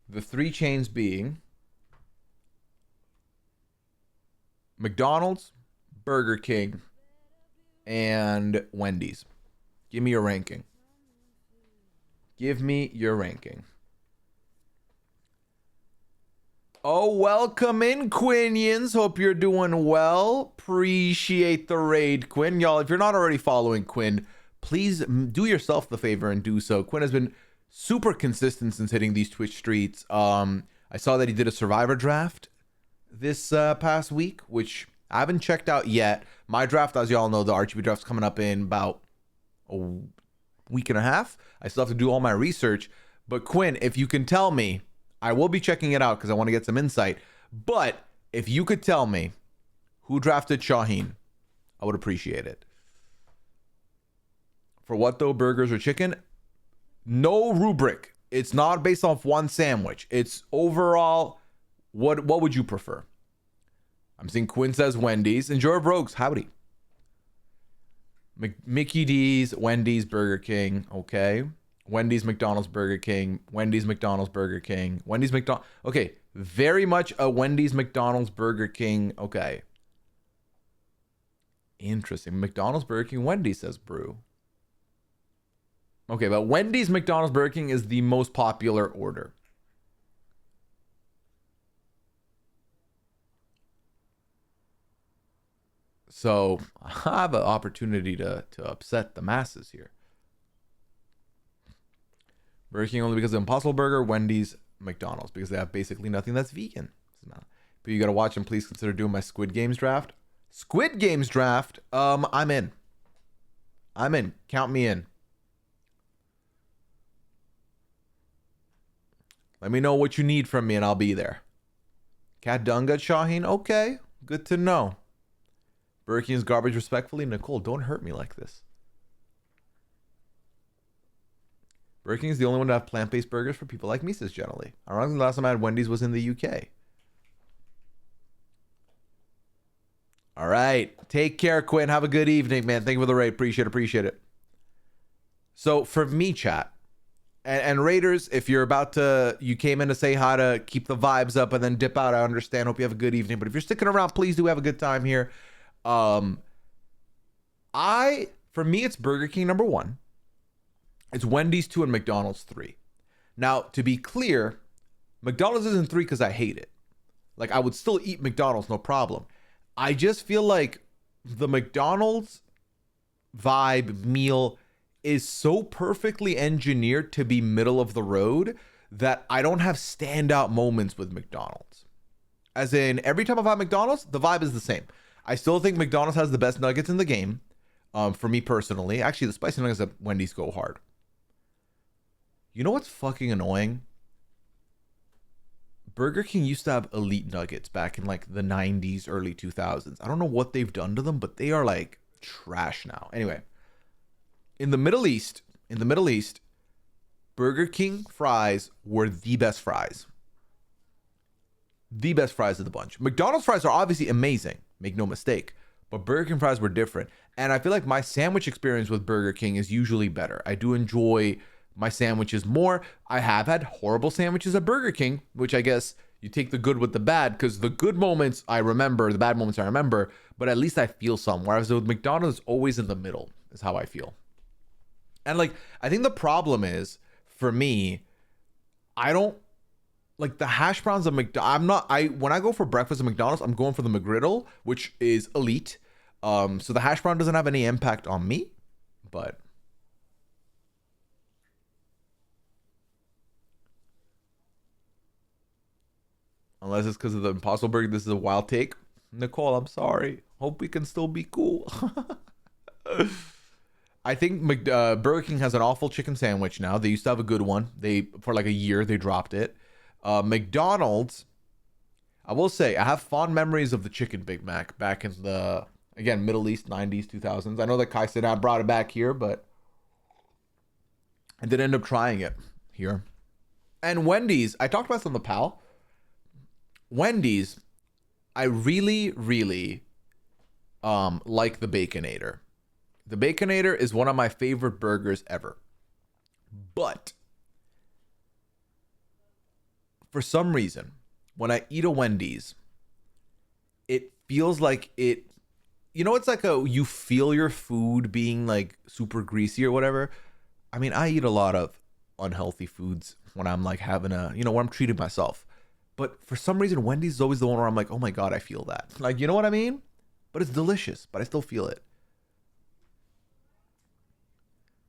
the 3 chains being McDonald's, Burger King, and Wendy's. Give me your ranking. Oh, welcome in, Quinions. Hope you're doing well. Appreciate the raid, Quinn. Y'all, if you're not already following Quinn, please do yourself the favor and do so. Quinn has been super consistent since hitting these Twitch streets. I saw that he did a Survivor draft this past week, which I haven't checked out yet. My draft, as y'all know, the RGB draft's coming up in about a week and a half. I still have to do all my research. But Quinn, if you can tell me, I will be checking it out because I want to get some insight. But if you could tell me who drafted Shaheen, I would appreciate it. For what though, burgers or chicken? No rubric. It's not based off one sandwich. It's overall, what would you prefer? I'm seeing Quinn says Wendy's. Enjoy Rogues, howdy. Mickey D's, Wendy's, Burger King, okay. Wendy's, McDonald's, Burger King. Wendy's, McDonald's, Burger King. Wendy's, McDonald's. Okay, very much a Wendy's, McDonald's, Burger King. Okay. Interesting. McDonald's, Burger King, Wendy's, says Brew. Okay, but Wendy's, McDonald's, Burger King is the most popular order. So I have an opportunity to upset the masses here. Burger King only because of Impossible Burger, Wendy's, McDonald's, because they have basically nothing that's vegan. But you gotta watch and please consider doing my Squid Games draft. Squid Games draft. I'm in. Count me in. Let me know what you need from me and I'll be there. Cat Dunga Shaheen. Okay. Good to know. Burger King is garbage respectfully. Nicole, don't hurt me like this. Burger King is the only one to have plant-based burgers for people like me, says Generally. Ironically, the last time I had Wendy's was in the UK. All right. Take care, Quinn. Have a good evening, man. Thank you for the raid. Appreciate it. So for me, chat, and Raiders, if you're you came in to say hi to keep the vibes up and then dip out, I understand. Hope you have a good evening. But if you're sticking around, please do have a good time here. For me, it's Burger King number 1. It's Wendy's 2 and McDonald's 3. Now, to be clear, McDonald's isn't 3 because I hate it. Like, I would still eat McDonald's, no problem. I just feel like the McDonald's vibe meal is so perfectly engineered to be middle of the road that I don't have standout moments with McDonald's. As in, every time I've had McDonald's, the vibe is the same. I still think McDonald's has the best nuggets in the game, for me personally. Actually, the spicy nuggets at Wendy's go hard. You know what's fucking annoying? Burger King used to have elite nuggets back in like the 90s, early 2000s. I don't know what they've done to them, but they are like trash now. Anyway, in the Middle East, Burger King fries were the best fries. The best fries of the bunch. McDonald's fries are obviously amazing, make no mistake, but Burger King fries were different. And I feel like my sandwich experience with Burger King is usually better. I do enjoy my sandwiches more. I have had horrible sandwiches at Burger King, which I guess you take the good with the bad, because the good moments I remember, the bad moments I remember, but at least I feel some. Whereas with McDonald's, it's always in the middle, is how I feel. And like, I think the problem is, for me, I don't like the hash browns of McDonald's. When I go for breakfast at McDonald's, I'm going for the McGriddle, which is elite. So the hash brown doesn't have any impact on me, but unless it's because of the Impossible Burger, this is a wild take. Nicole, I'm sorry. Hope we can still be cool. I think Burger King has an awful chicken sandwich now. They used to have a good one. For like a year, they dropped it. McDonald's, I will say, I have fond memories of the chicken Big Mac back in the, again, Middle East, 90s, 2000s. I know that Kai said I brought it back here, but I did end up trying it here. And Wendy's, I talked about this on the PAL. Wendy's, I really, really like the Baconator. The Baconator is one of my favorite burgers ever. But for some reason, when I eat a Wendy's, it feels like it's like you feel your food being like super greasy or whatever. I mean, I eat a lot of unhealthy foods when I'm like having when I'm treating myself. But for some reason, Wendy's is always the one where I'm like, oh my God, I feel that. Like, you know what I mean? But it's delicious, but I still feel it.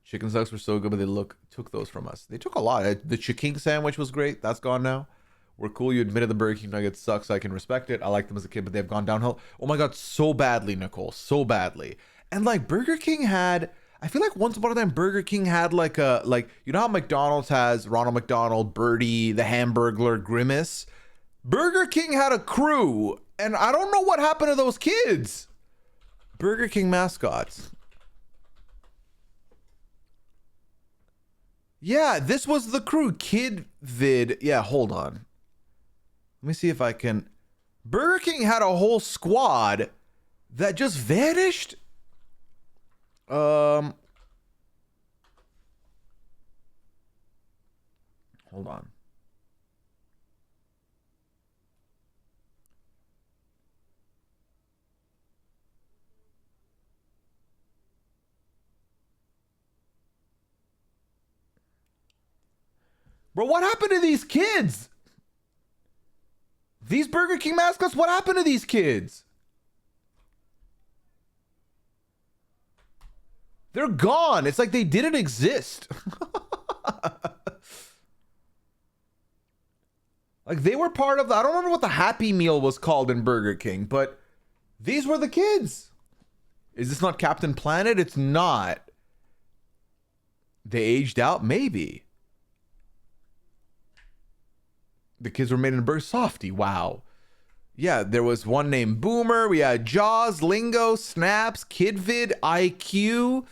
Chicken sucks were so good, but they took those from us. They took a lot. The chicken sandwich was great. That's gone now. We're cool. You admitted the Burger King nuggets suck, so I can respect it. I liked them as a kid, but they've gone downhill. Oh my God, so badly, Nicole. So badly. And like Burger King had, I feel like once upon a time, Burger King had like you know how McDonald's has Ronald McDonald, Birdie, the Hamburglar, Grimace? Burger King had a crew, and I don't know what happened to those kids. Burger King mascots. Yeah, this was the crew. Kid Vid. Yeah, hold on. Let me see if I can. Burger King had a whole squad that just vanished. Hold on. Bro, what happened to these kids? These Burger King mascots, what happened to these kids? They're gone. It's like they didn't exist. Like they were part of the, I don't remember what the Happy Meal was called in Burger King, but these were the kids. Is this not Captain Planet? It's not. They aged out? Maybe. The kids were made in a burger. Softy. Wow. Yeah, there was one named Boomer. We had Jaws, Lingo, Snaps, Kidvid, IQ.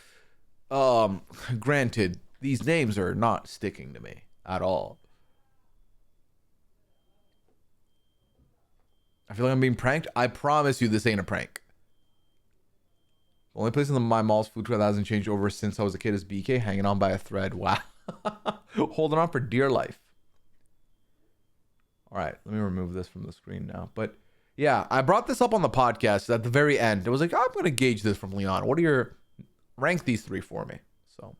Granted, these names are not sticking to me at all. I feel like I'm being pranked. I promise you this ain't a prank. The only place in my mall's food trail that hasn't changed over since I was a kid is BK, hanging on by a thread. Wow. Holding on for dear life. All right, let me remove this from the screen now. But yeah, I brought this up on the podcast at the very end. It was like, I'm going to gauge this from Leon. What are your... Rank these three for me. So,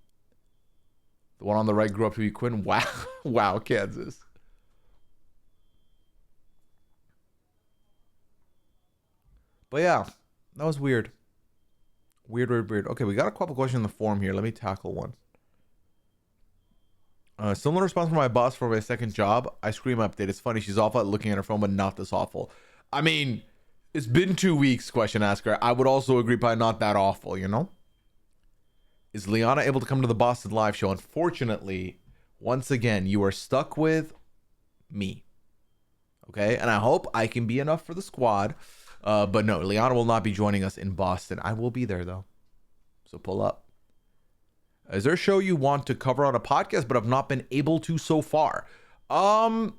the one on the right grew up to be Quinn. Wow. Wow, Kansas. But yeah, that was weird. Weird. Okay, we got a couple questions in the forum here. Let me tackle one. Similar response from my boss for my second job. I scream update. It's funny. She's awful at looking at her phone, but not this awful. I mean, it's been 2 weeks, question asker. I would also agree, probably not that awful, you know? Is Liana able to come to the Boston live show? Unfortunately, once again, you are stuck with me. Okay? And I hope I can be enough for the squad. But no, Liana will not be joining us in Boston. I will be there, though. So pull up. Is there a show you want to cover on a podcast but have not been able to so far? I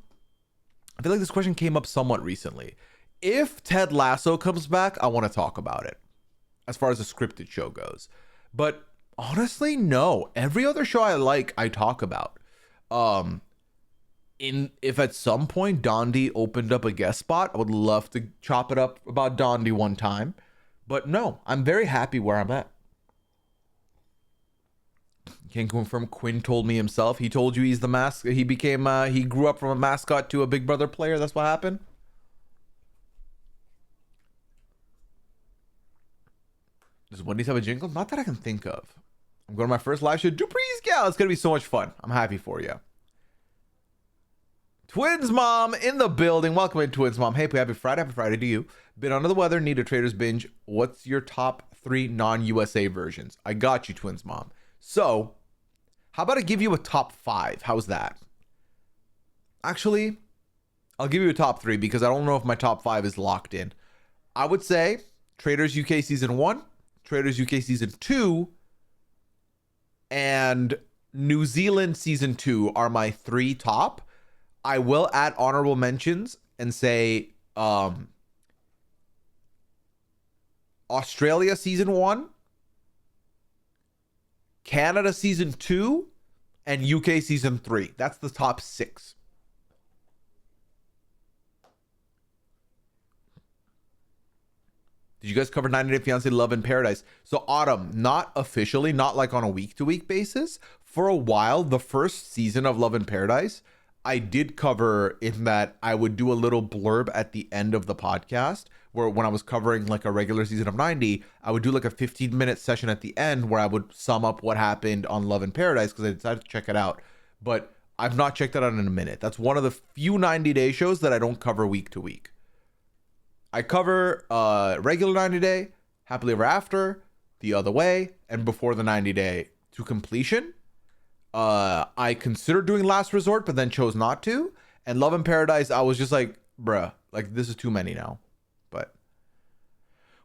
feel like this question came up somewhat recently. If Ted Lasso comes back, I want to talk about it as far as a scripted show goes. But honestly, no. Every other show I like, I talk about. If at some point Dondi opened up a guest spot, I would love to chop it up about Dondi one time. But no, I'm very happy where I'm at. Can't confirm. Quinn told me himself. He told you he's the mascot. He became, he grew up from a mascot to a Big Brother player. That's what happened. Does Wendy's have a jingle? Not that I can think of. I'm going to my first live show. Dupree's Gal. It's going to be so much fun. I'm happy for you. Twins Mom in the building. Welcome in, Twins Mom. Hey, happy Friday. Happy Friday to you. Been under the weather. Need a Traitors binge. What's your top 3 non-USA versions? I got you, Twins Mom. So, how about I give you a top 5? How's that? Actually, I'll give you a top 3 because I don't know if my top 5 is locked in. I would say Traitors UK Season 1, Traitors UK Season 2, and New Zealand Season 2 are my 3 top. I will add honorable mentions and say Australia Season 1, Canada Season 2, and UK Season 3. That's the top 6. Did you guys cover 90 Day Fiancé Love in Paradise? So Autumn, not officially, not like on a week-to-week basis. For a while, the first season of Love in Paradise, I did cover in that I would do a little blurb at the end of the podcast where when I was covering like a regular season of 90, I would do like a 15-minute session at the end where I would sum up what happened on Love in Paradise because I decided to check it out. But I've not checked that out in a minute. That's one of the few 90-day shows that I don't cover week to week. I cover regular 90-day, Happily Ever After, The Other Way, and Before the 90-day to completion. I considered doing Last Resort, but then chose not to. And Love in Paradise, I was just like, bruh, like this is too many now. But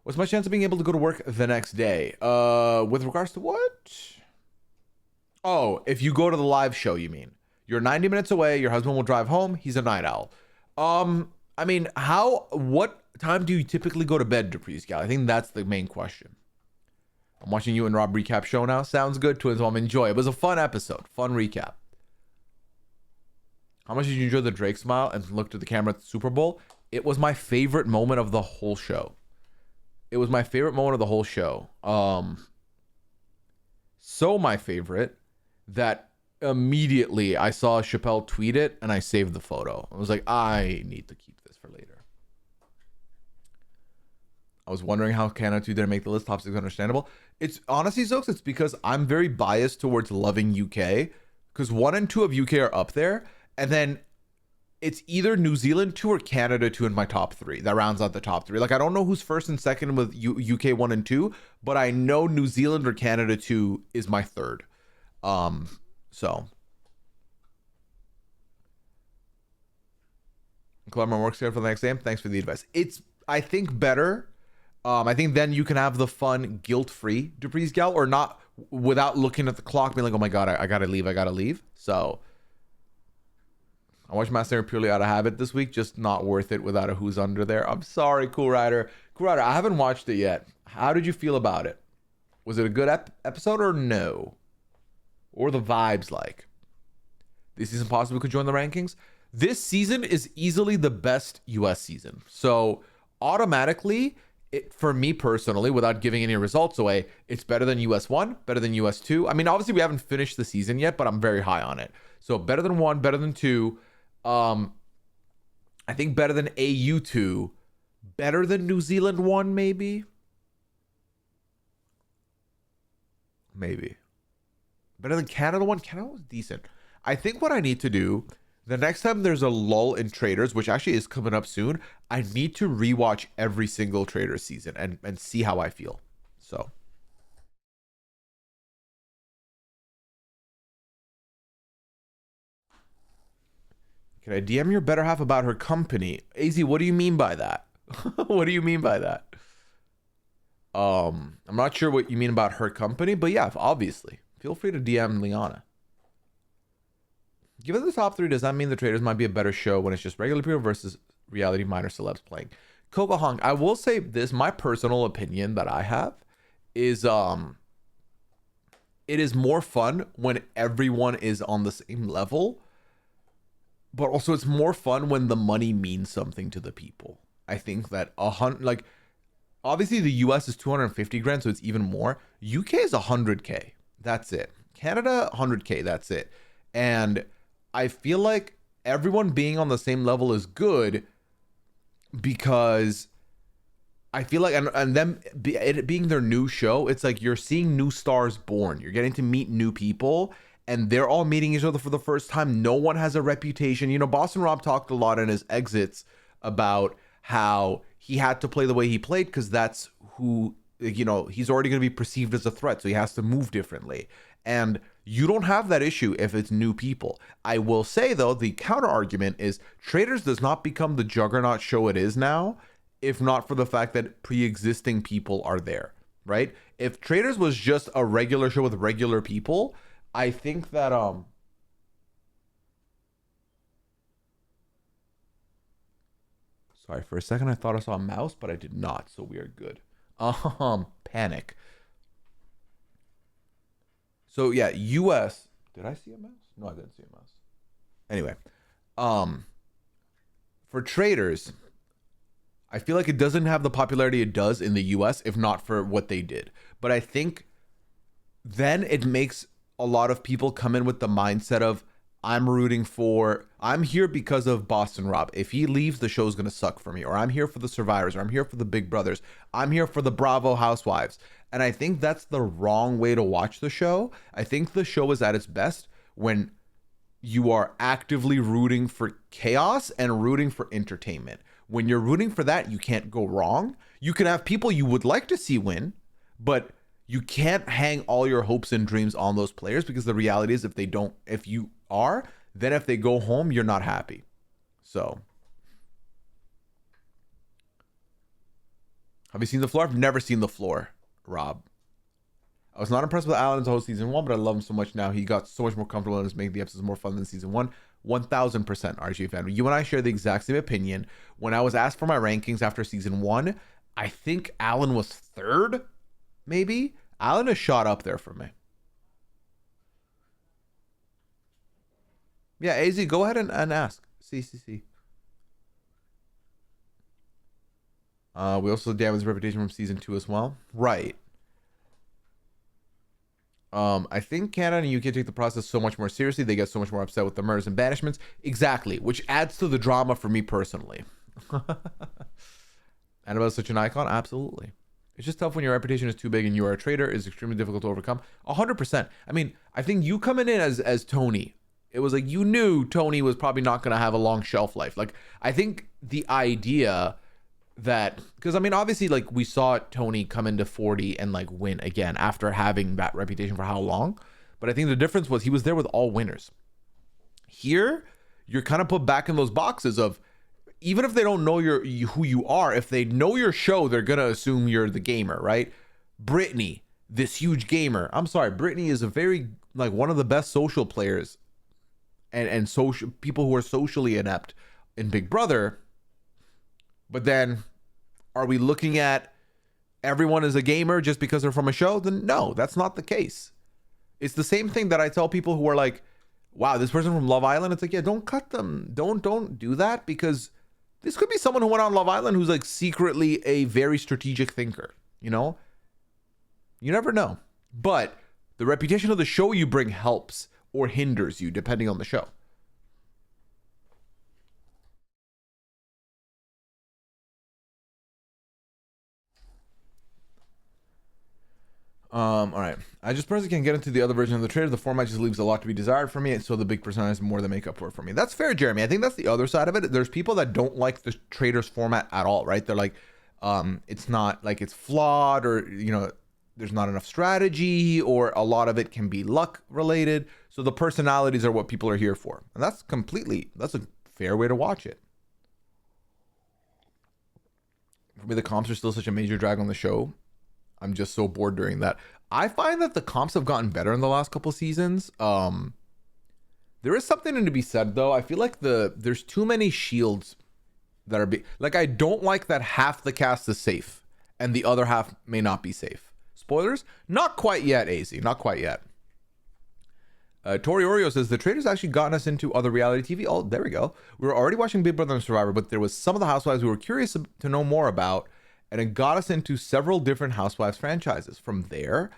what's my chance of being able to go to work the next day? With regards to what? Oh, if you go to the live show, you mean. You're 90 minutes away, your husband will drive home, he's a night owl. I mean, what time do you typically go to bed, Dupree's Gal? I think that's the main question. I'm watching you and Rob recap show now. Sounds good, Twins Mom. Enjoy. It was a fun episode. Fun recap. How much did you enjoy the Drake smile and looked at the camera at the Super Bowl? It was my favorite moment of the whole show. It was my favorite moment of the whole show. So my favorite that immediately I saw Chappelle tweet it and I saved the photo. I was like, I need to keep this for later. I was wondering how Canada 2 didn't make the list. Top 6 understandable. It's honestly, Zokes, it's because I'm very biased towards loving UK because 1 and 2 of UK are up there. And then it's either New Zealand 2 or Canada 2 in my top 3. That rounds out the top 3. Like, I don't know who's first and second with UK 1 and 2, but I know New Zealand or Canada 2 is my third. So Clemmer works here for the next game. Thanks for the advice. It's, I think, better. I think then you can have the fun, guilt-free Dupree's Gal, or not without looking at the clock, being like, oh my God, I gotta leave. So I watched Master purely out of habit this week, just not worth it without a Who's Under there. I'm sorry, Cool Rider. Cool Rider, I haven't watched it yet. How did you feel about it? Was it a good episode or no? Or the vibes like? This season possibly could join the rankings? This season is easily the best US season. So automatically, for me personally, without giving any results away, it's better than US 1, better than US 2. I mean, obviously we haven't finished the season yet, but I'm very high on it. So better than 1, better than 2. I think better than AU 2, better than New Zealand 1, maybe. Better than Canada 1. Canada was decent. I think what I need to do, the next time there's a lull in Traitors, which actually is coming up soon, I need to rewatch every single Traitors season and see how I feel. So can I DM your better half about her company? AZ, what do you mean by that? What do you mean by that? I'm not sure what you mean about her company, but yeah, obviously. Feel free to DM Liana. Given the top 3, does that mean the Traitors might be a better show when it's just regular people versus reality minor celebs playing? Coco Hong, I will say this, my personal opinion that I have is it is more fun when everyone is on the same level, but also it's more fun when the money means something to the people. I think that like obviously the US is 250 grand, so it's even more. UK is 100K. That's it. Canada 100K. That's it. And I feel like everyone being on the same level is good because I feel like, and them it being their new show, it's like you're seeing new stars born. You're getting to meet new people, and they're all meeting each other for the first time. No one has a reputation. You know, Boston Rob talked a lot in his exits about how he had to play the way he played because that's who, you know, he's already going to be perceived as a threat, so he has to move differently. And you don't have that issue if it's new people. I will say, though, the counter argument is Traitors does not become the juggernaut show it is now if not for the fact that pre-existing people are there, right? If Traitors was just a regular show with regular people, I think that sorry, for a second I thought I saw a mouse, but I did not, so we are good. Panic. So yeah, US. Did I see a mouse? No, I didn't see a mouse. Anyway, for Traitors, I feel like it doesn't have the popularity it does in the US if not for what they did. But I think then it makes a lot of people come in with the mindset of I'm here because of Boston Rob. If he leaves, the show's going to suck for me. Or I'm here for the Survivors. Or I'm here for the Big Brothers. I'm here for the Bravo Housewives. And I think that's the wrong way to watch the show. I think the show is at its best when you are actively rooting for chaos and rooting for entertainment. When you're rooting for that, you can't go wrong. You can have people you would like to see win, but you can't hang all your hopes and dreams on those players, because the reality is if you are, then if they go home, you're not happy. So, have you seen The Floor? I've never seen The Floor, Rob. I was not impressed with Alan as a host season 1, but I love him so much now. He got so much more comfortable and is making the episodes more fun than season 1. 1000% RG fan. You and I share the exact same opinion. When I was asked for my rankings after season 1, I think Alan was 3rd, maybe. Alan has shot up there for me. Yeah, AZ, go ahead and ask. CCC. We also damaged his reputation from season 2 as well. Right. I think Canada and UK take the process so much more seriously. They get so much more upset with the murders and banishments. Exactly, which adds to the drama for me personally. Annabelle's such an icon? Absolutely. It's just tough when your reputation is too big and you are a traitor. It's extremely difficult to overcome. 100%. I mean, I think you coming in as Tony it was like you knew Tony was probably not going to have a long shelf life. Like, I think the idea that, because I mean, obviously, like, we saw Tony come into 40 and like win again after having that reputation for how long. But I think the difference was he was there with all winners. Here, you're kind of put back in those boxes of, even if they don't know who you are, if they know your show, they're going to assume you're the gamer, right? Brittany, this huge gamer. I'm sorry, Brittany is a very, like, one of the best social players and social people who are socially inept in Big Brother. But then, are we looking at everyone as a gamer just because they're from a show? Then no, that's not the case. It's the same thing that I tell people who are like, wow, this person from Love Island. It's like, yeah, don't cut them. Don't do that, because this could be someone who went on Love Island who's like secretly a very strategic thinker, you know? You never know. But the reputation of the show you bring helps or hinders you depending on the show. All right. I just personally can't get into the other version of the trailer. The format just leaves a lot to be desired for me, and so the big persona is more than make up for it for me. That's fair, Jeremy. I think that's the other side of it. There's people that don't like the Traitors format at all, right? They're like, it's not like, it's flawed, or, you know, there's not enough strategy, or a lot of it can be luck related. So the personalities are what people are here for. And that's a fair way to watch it. For me, the comps are still such a major drag on the show. I'm just so bored during that. I find that the comps have gotten better in the last couple seasons. There is something to be said, though. I feel like there's too many shields that are like, I don't like that half the cast is safe and the other half may not be safe. Spoilers? Not quite yet, AZ. Not quite yet. Tori Oreo says, the Traitors actually gotten us into other reality TV. Oh, there we go. We were already watching Big Brother and Survivor, but there was some of the housewives we were curious to know more about, and it got us into several different Housewives franchises. From there,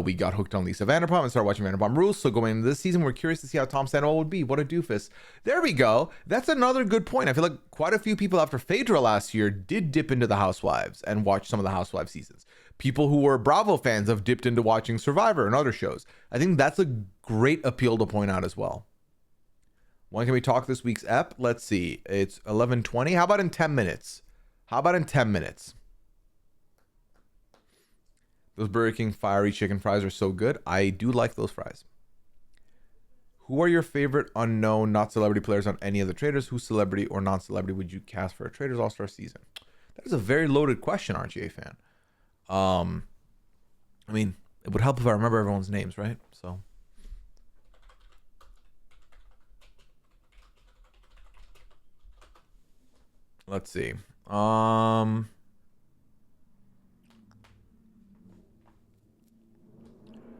we got hooked on Lisa Vanderpump and started watching Vanderpump Rules. So going into this season, we're curious to see how Tom Sandoval would be. What a doofus. There we go. That's another good point. I feel like quite a few people after Phaedra last year did dip into the Housewives and watch some of the Housewives seasons. People who were Bravo fans have dipped into watching Survivor and other shows. I think that's a great appeal to point out as well. When can we talk this week's ep? Let's see. It's 11:20. How about in 10 minutes? Those Burger King fiery chicken fries are so good. I do like those fries. Who are your favorite unknown, not celebrity players on any of the Traitors? Who celebrity or non-celebrity would you cast for a Traitors All-Star season? That is a very loaded question, RGA fan. I mean, it would help if I remember everyone's names, right? So, let's see.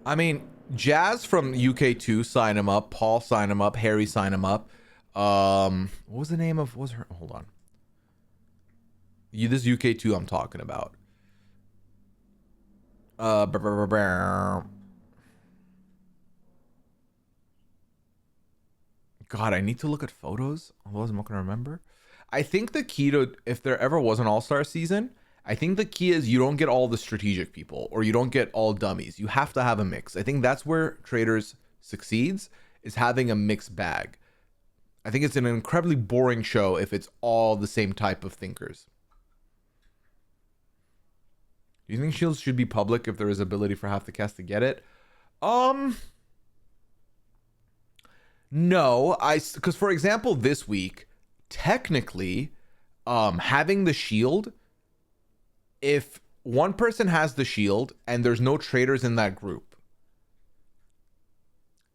I mean, Jazz from UK2, sign him up. Paul, sign him up. Harry, sign him up. What was the name of, what was her? Hold on. This UK2 I'm talking about. God, I need to look at photos. Otherwise, I'm not going to remember. I think the key to, if there ever was an all-star season, I think the key is you don't get all the strategic people, or you don't get all dummies. You have to have a mix. I think that's where Traitors succeeds, is having a mixed bag. I think it's an incredibly boring show if it's all the same type of thinkers. Do you think shields should be public if there is ability for half the cast to get it? No, because for example, this week, technically, having the shield, if one person has the shield and there's no traitors in that group,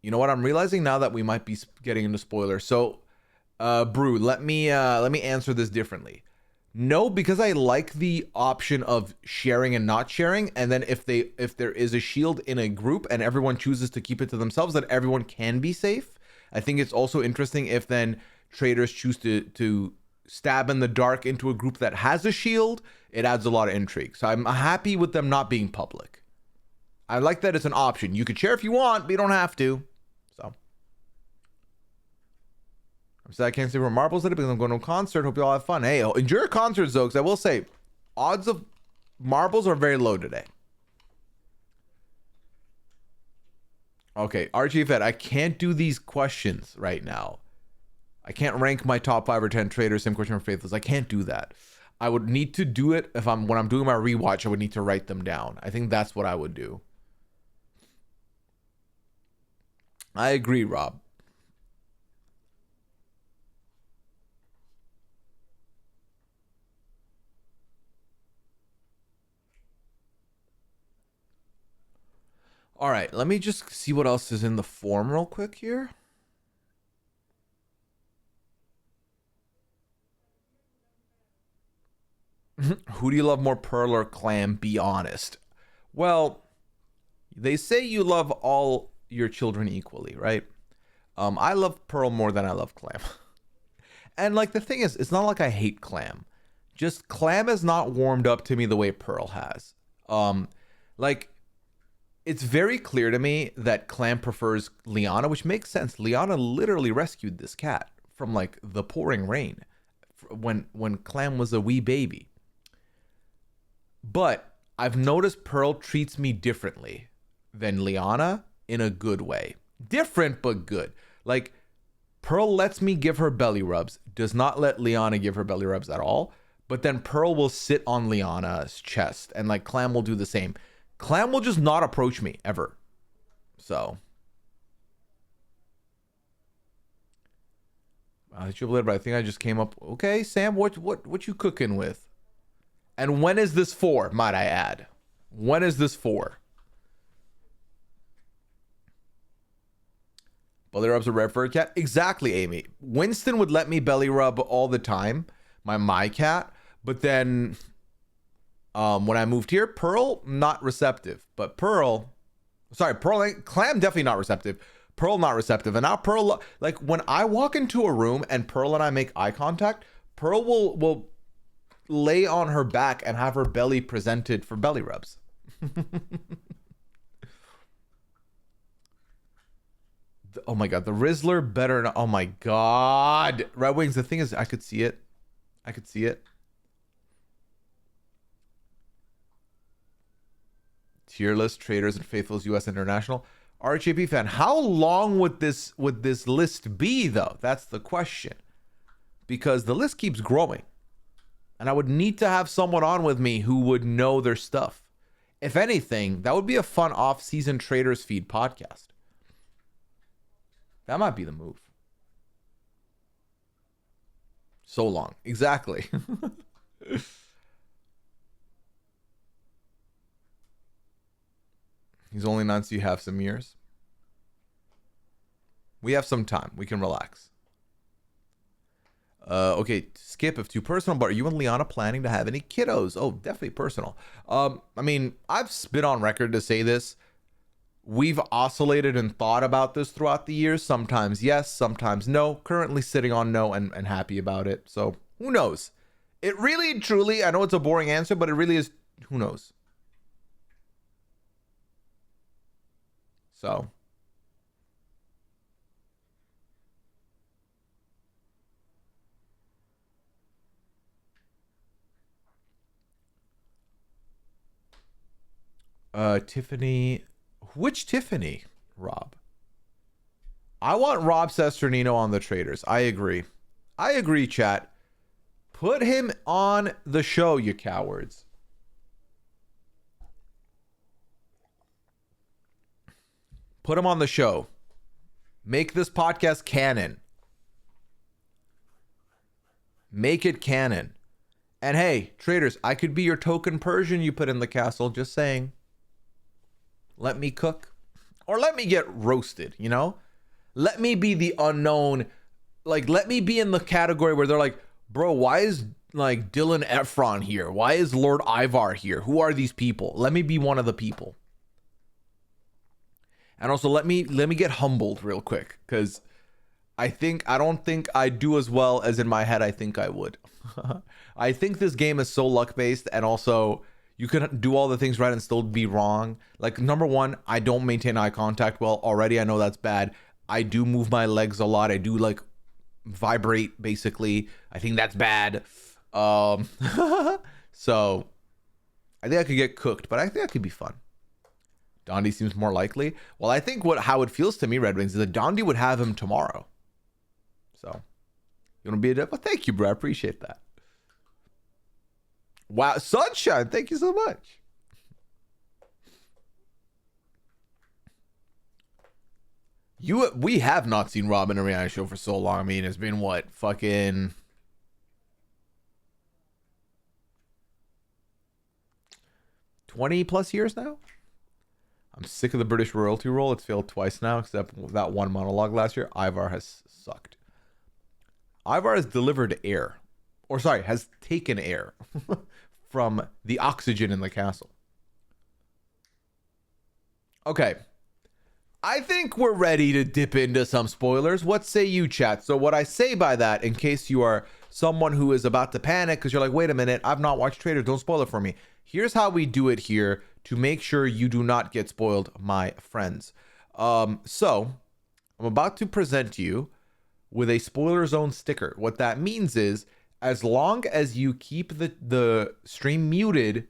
you know what? I'm realizing now that we might be getting into spoilers. So, Brew, let me answer this differently. No, because I like the option of sharing and not sharing, and then if there is a shield in a group and everyone chooses to keep it to themselves, then everyone can be safe. I think it's also interesting if then Traitors choose to stab in the dark into a group that has a shield. It adds a lot of intrigue. So I'm happy with them not being public. I like that it's an option. You could share if you want, but you don't have to. So I'm sad I can't see where marbles at it because I'm going to a concert. Hope you all have fun. Hey, enjoy your concerts, though, because I will say, odds of marbles are very low today. Okay, RG Fed, I can't do these questions right now. I can't rank my top 5 or 10 traders, same question for Faithless. I can't do that. I would need to do it when I'm doing my rewatch, I would need to write them down. I think that's what I would do. I agree, Rob. All right, let me just see what else is in the form real quick here. Who do you love more, Pearl or Clam? Be honest. Well, they say you love all your children equally, right? I love Pearl more than I love Clam. And like the thing is, it's not like I hate Clam. Just Clam has not warmed up to me the way Pearl has. Like it's very clear to me that Clam prefers Liana, which makes sense. Liana literally rescued this cat from like the pouring rain when Clam was a wee baby. But I've noticed Pearl treats me differently than Liana in a good way. Different, but good. Like, Pearl lets me give her belly rubs, does not let Liana give her belly rubs at all. But then Pearl will sit on Liana's chest, and like Clam will do the same. Clam will just not approach me ever. So. I think I just came up. Okay, Sam, what you cooking with? And when is this for, might I add? When is this for? Belly rubs are rare for a cat? Exactly, Amy. Winston would let me belly rub all the time, my cat. But then when I moved here, Pearl, not receptive. But Clam definitely not receptive. Pearl not receptive. And now Pearl, like when I walk into a room and Pearl and I make eye contact, Pearl will lay on her back and have her belly presented for belly rubs. Oh my god, the Rizzler better not, oh my god. Red Wings, the thing is, I could see it. Tier list, Traitors, and Faithfuls US International. RHAP fan, how long would this list be though? That's the question. Because the list keeps growing. And I would need to have someone on with me who would know their stuff. If anything, that would be a fun off-season Traitors feed podcast. That might be the move. So long. Exactly. He's only 9, so you have some years. We have some time. We can relax. Okay, Skip, if too personal, but are you and Liana planning to have any kiddos? Oh, definitely personal. I mean, I've been on record to say this. We've oscillated and thought about this throughout the years. Sometimes yes, sometimes no. Currently sitting on no and happy about it. So who knows? It really, truly, I know it's a boring answer, but it really is, who knows? So. Tiffany. Which Tiffany, Rob? I want Rob Sesternino on the Traitors. I agree, chat. Put him on the show, you cowards. Put him on the show. Make this podcast canon. Make it canon. And hey, Traitors, I could be your token Persian you put in the castle. Just saying. Let me cook. Or let me get roasted, you know? Let me be the unknown. Like, let me be in the category where they're like, bro, why is like Dylan Efron here? Why is Lord Ivar here? Who are these people? Let me be one of the people. And also let me get humbled real quick, because I don't think I do as well as in my head I think I would. I think this game is so luck based, and also you can do all the things right and still be wrong. Like, number one, I don't maintain eye contact well. Already I know that's bad. I do move my legs a lot. I do like vibrate basically. I think that's bad. So I think I could get cooked, but I think that could be fun. Dondi seems more likely. Well, I think how it feels to me, Red Wings, is that Dondi would have him tomorrow. So, you want to be a well, thank you, bro. I appreciate that. Wow, Sunshine, thank you so much. We have not seen Rob in a reality show for so long. I mean, it's been what, fucking 20 plus years now? I'm sick of the British royalty role. It's failed twice now, except that one monologue last year. Ivar has sucked. Ivar has delivered air. Or sorry, has taken air from the oxygen in the castle. Okay. I think we're ready to dip into some spoilers. What say you, chat? So what I say by that, in case you are someone who is about to panic because you're like, wait a minute, I've not watched Traitors, don't spoil it for me. Here's how we do it here to make sure you do not get spoiled, my friends. So I'm about to present you with a spoiler zone sticker. What that means is, as long as you keep the stream muted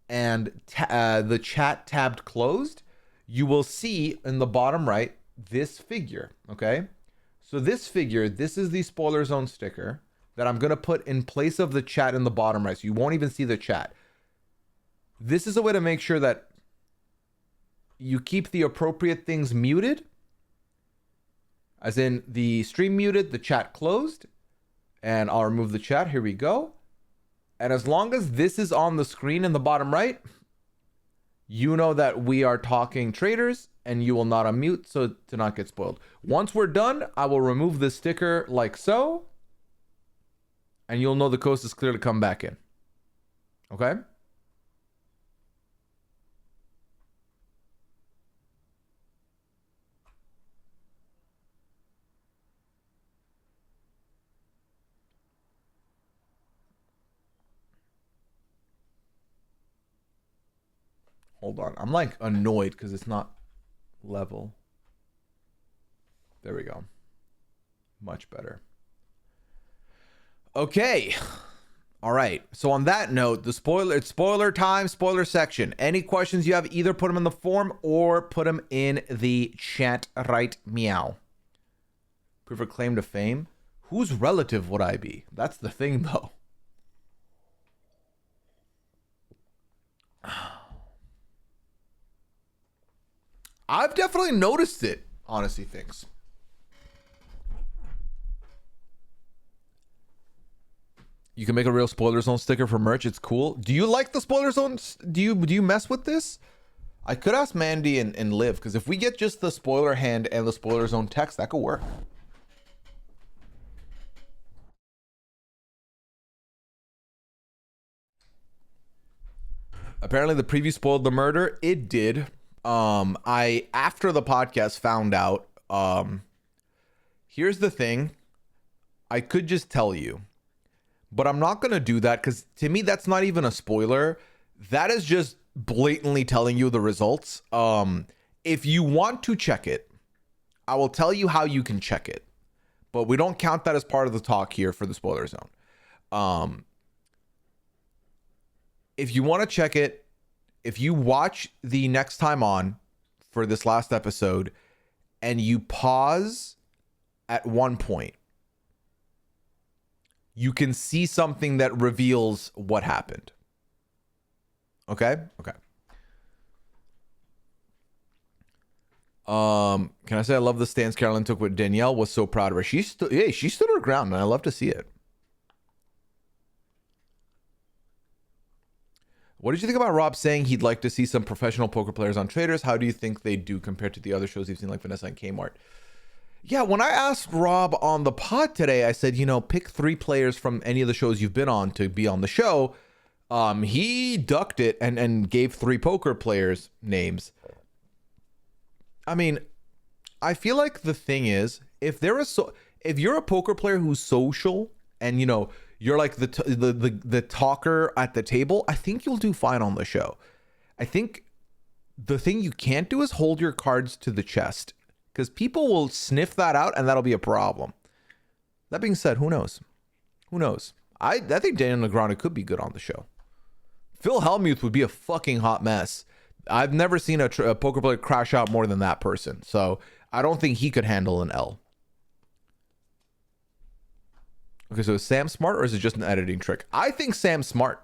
and the chat tabbed closed, you will see in the bottom right this figure, okay? So this figure, this is the spoiler zone sticker that I'm going to put in place of the chat in the bottom right, so you won't even see the chat. This is a way to make sure that you keep the appropriate things muted, as in the stream muted, the chat closed, and I'll remove the chat. Here we go. And as long as this is on the screen in the bottom right, you know that we are talking Traitors, and you will not unmute so to not get spoiled. Once we're done, I will remove the sticker like so, and you'll know the coast is clear to come back in. Okay? Hold on. I'm like annoyed because it's not level. There we go. Much better. Okay. All right. So on that note, it's spoiler time, spoiler section. Any questions you have, either put them in the form or put them in the chat right meow. Prefer claim to fame. Whose relative would I be? That's the thing though. I've definitely noticed it, honestly, things. You can make a real spoiler zone sticker for merch. It's cool. Do you like the spoiler zone? Do you mess with this? I could ask Mandy and Liv, because if we get just the spoiler hand and the spoiler zone text, that could work. Apparently the preview spoiled the murder. It did. I, after the podcast, found out, here's the thing. I could just tell you, but I'm not going to do that, because to me, that's not even a spoiler. That is just blatantly telling you the results. If you want to check it, I will tell you how you can check it, but we don't count that as part of the talk here for the spoiler zone. If you want to check it, if you watch the next time on for this last episode and you pause at one point, you can see something that reveals what happened. Okay? Okay. Can I say I love the stance Carolyn took with Danielle? Was so proud of her. She stood her ground, and I love to see it. What did you think about Rob saying he'd like to see some professional poker players on Traitors? How do you think they do compared to the other shows you've seen, like Vanessa and Kmart? Yeah, when I asked Rob on the pod today, I said, pick 3 players from any of the shows you've been on to be on the show. He ducked it and gave 3 poker players names. I mean, I feel like the thing is, if you're a poker player who's social and you're like the talker at the table, I think you'll do fine on the show. I think the thing you can't do is hold your cards to the chest, because people will sniff that out and that'll be a problem. That being said, who knows? Who knows? I think Daniel Negreanu could be good on the show. Phil Hellmuth would be a fucking hot mess. I've never seen a poker player crash out more than that person. So I don't think he could handle an L. Okay, so is Sam smart or is it just an editing trick? I think Sam's smart.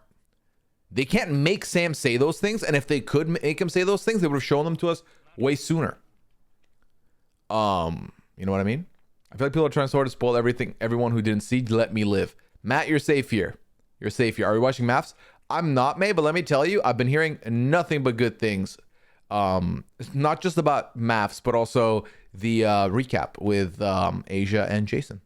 They can't make Sam say those things, and if they could make him say those things, they would have shown them to us way sooner. You know what I mean? I feel like people are trying so hard to spoil everything. Everyone who didn't see, let me live. Matt, you're safe here. You're safe here. Are you watching Maths? I'm not, May, but let me tell you, I've been hearing nothing but good things. It's not just about Maths, but also the recap with Asia and Jason.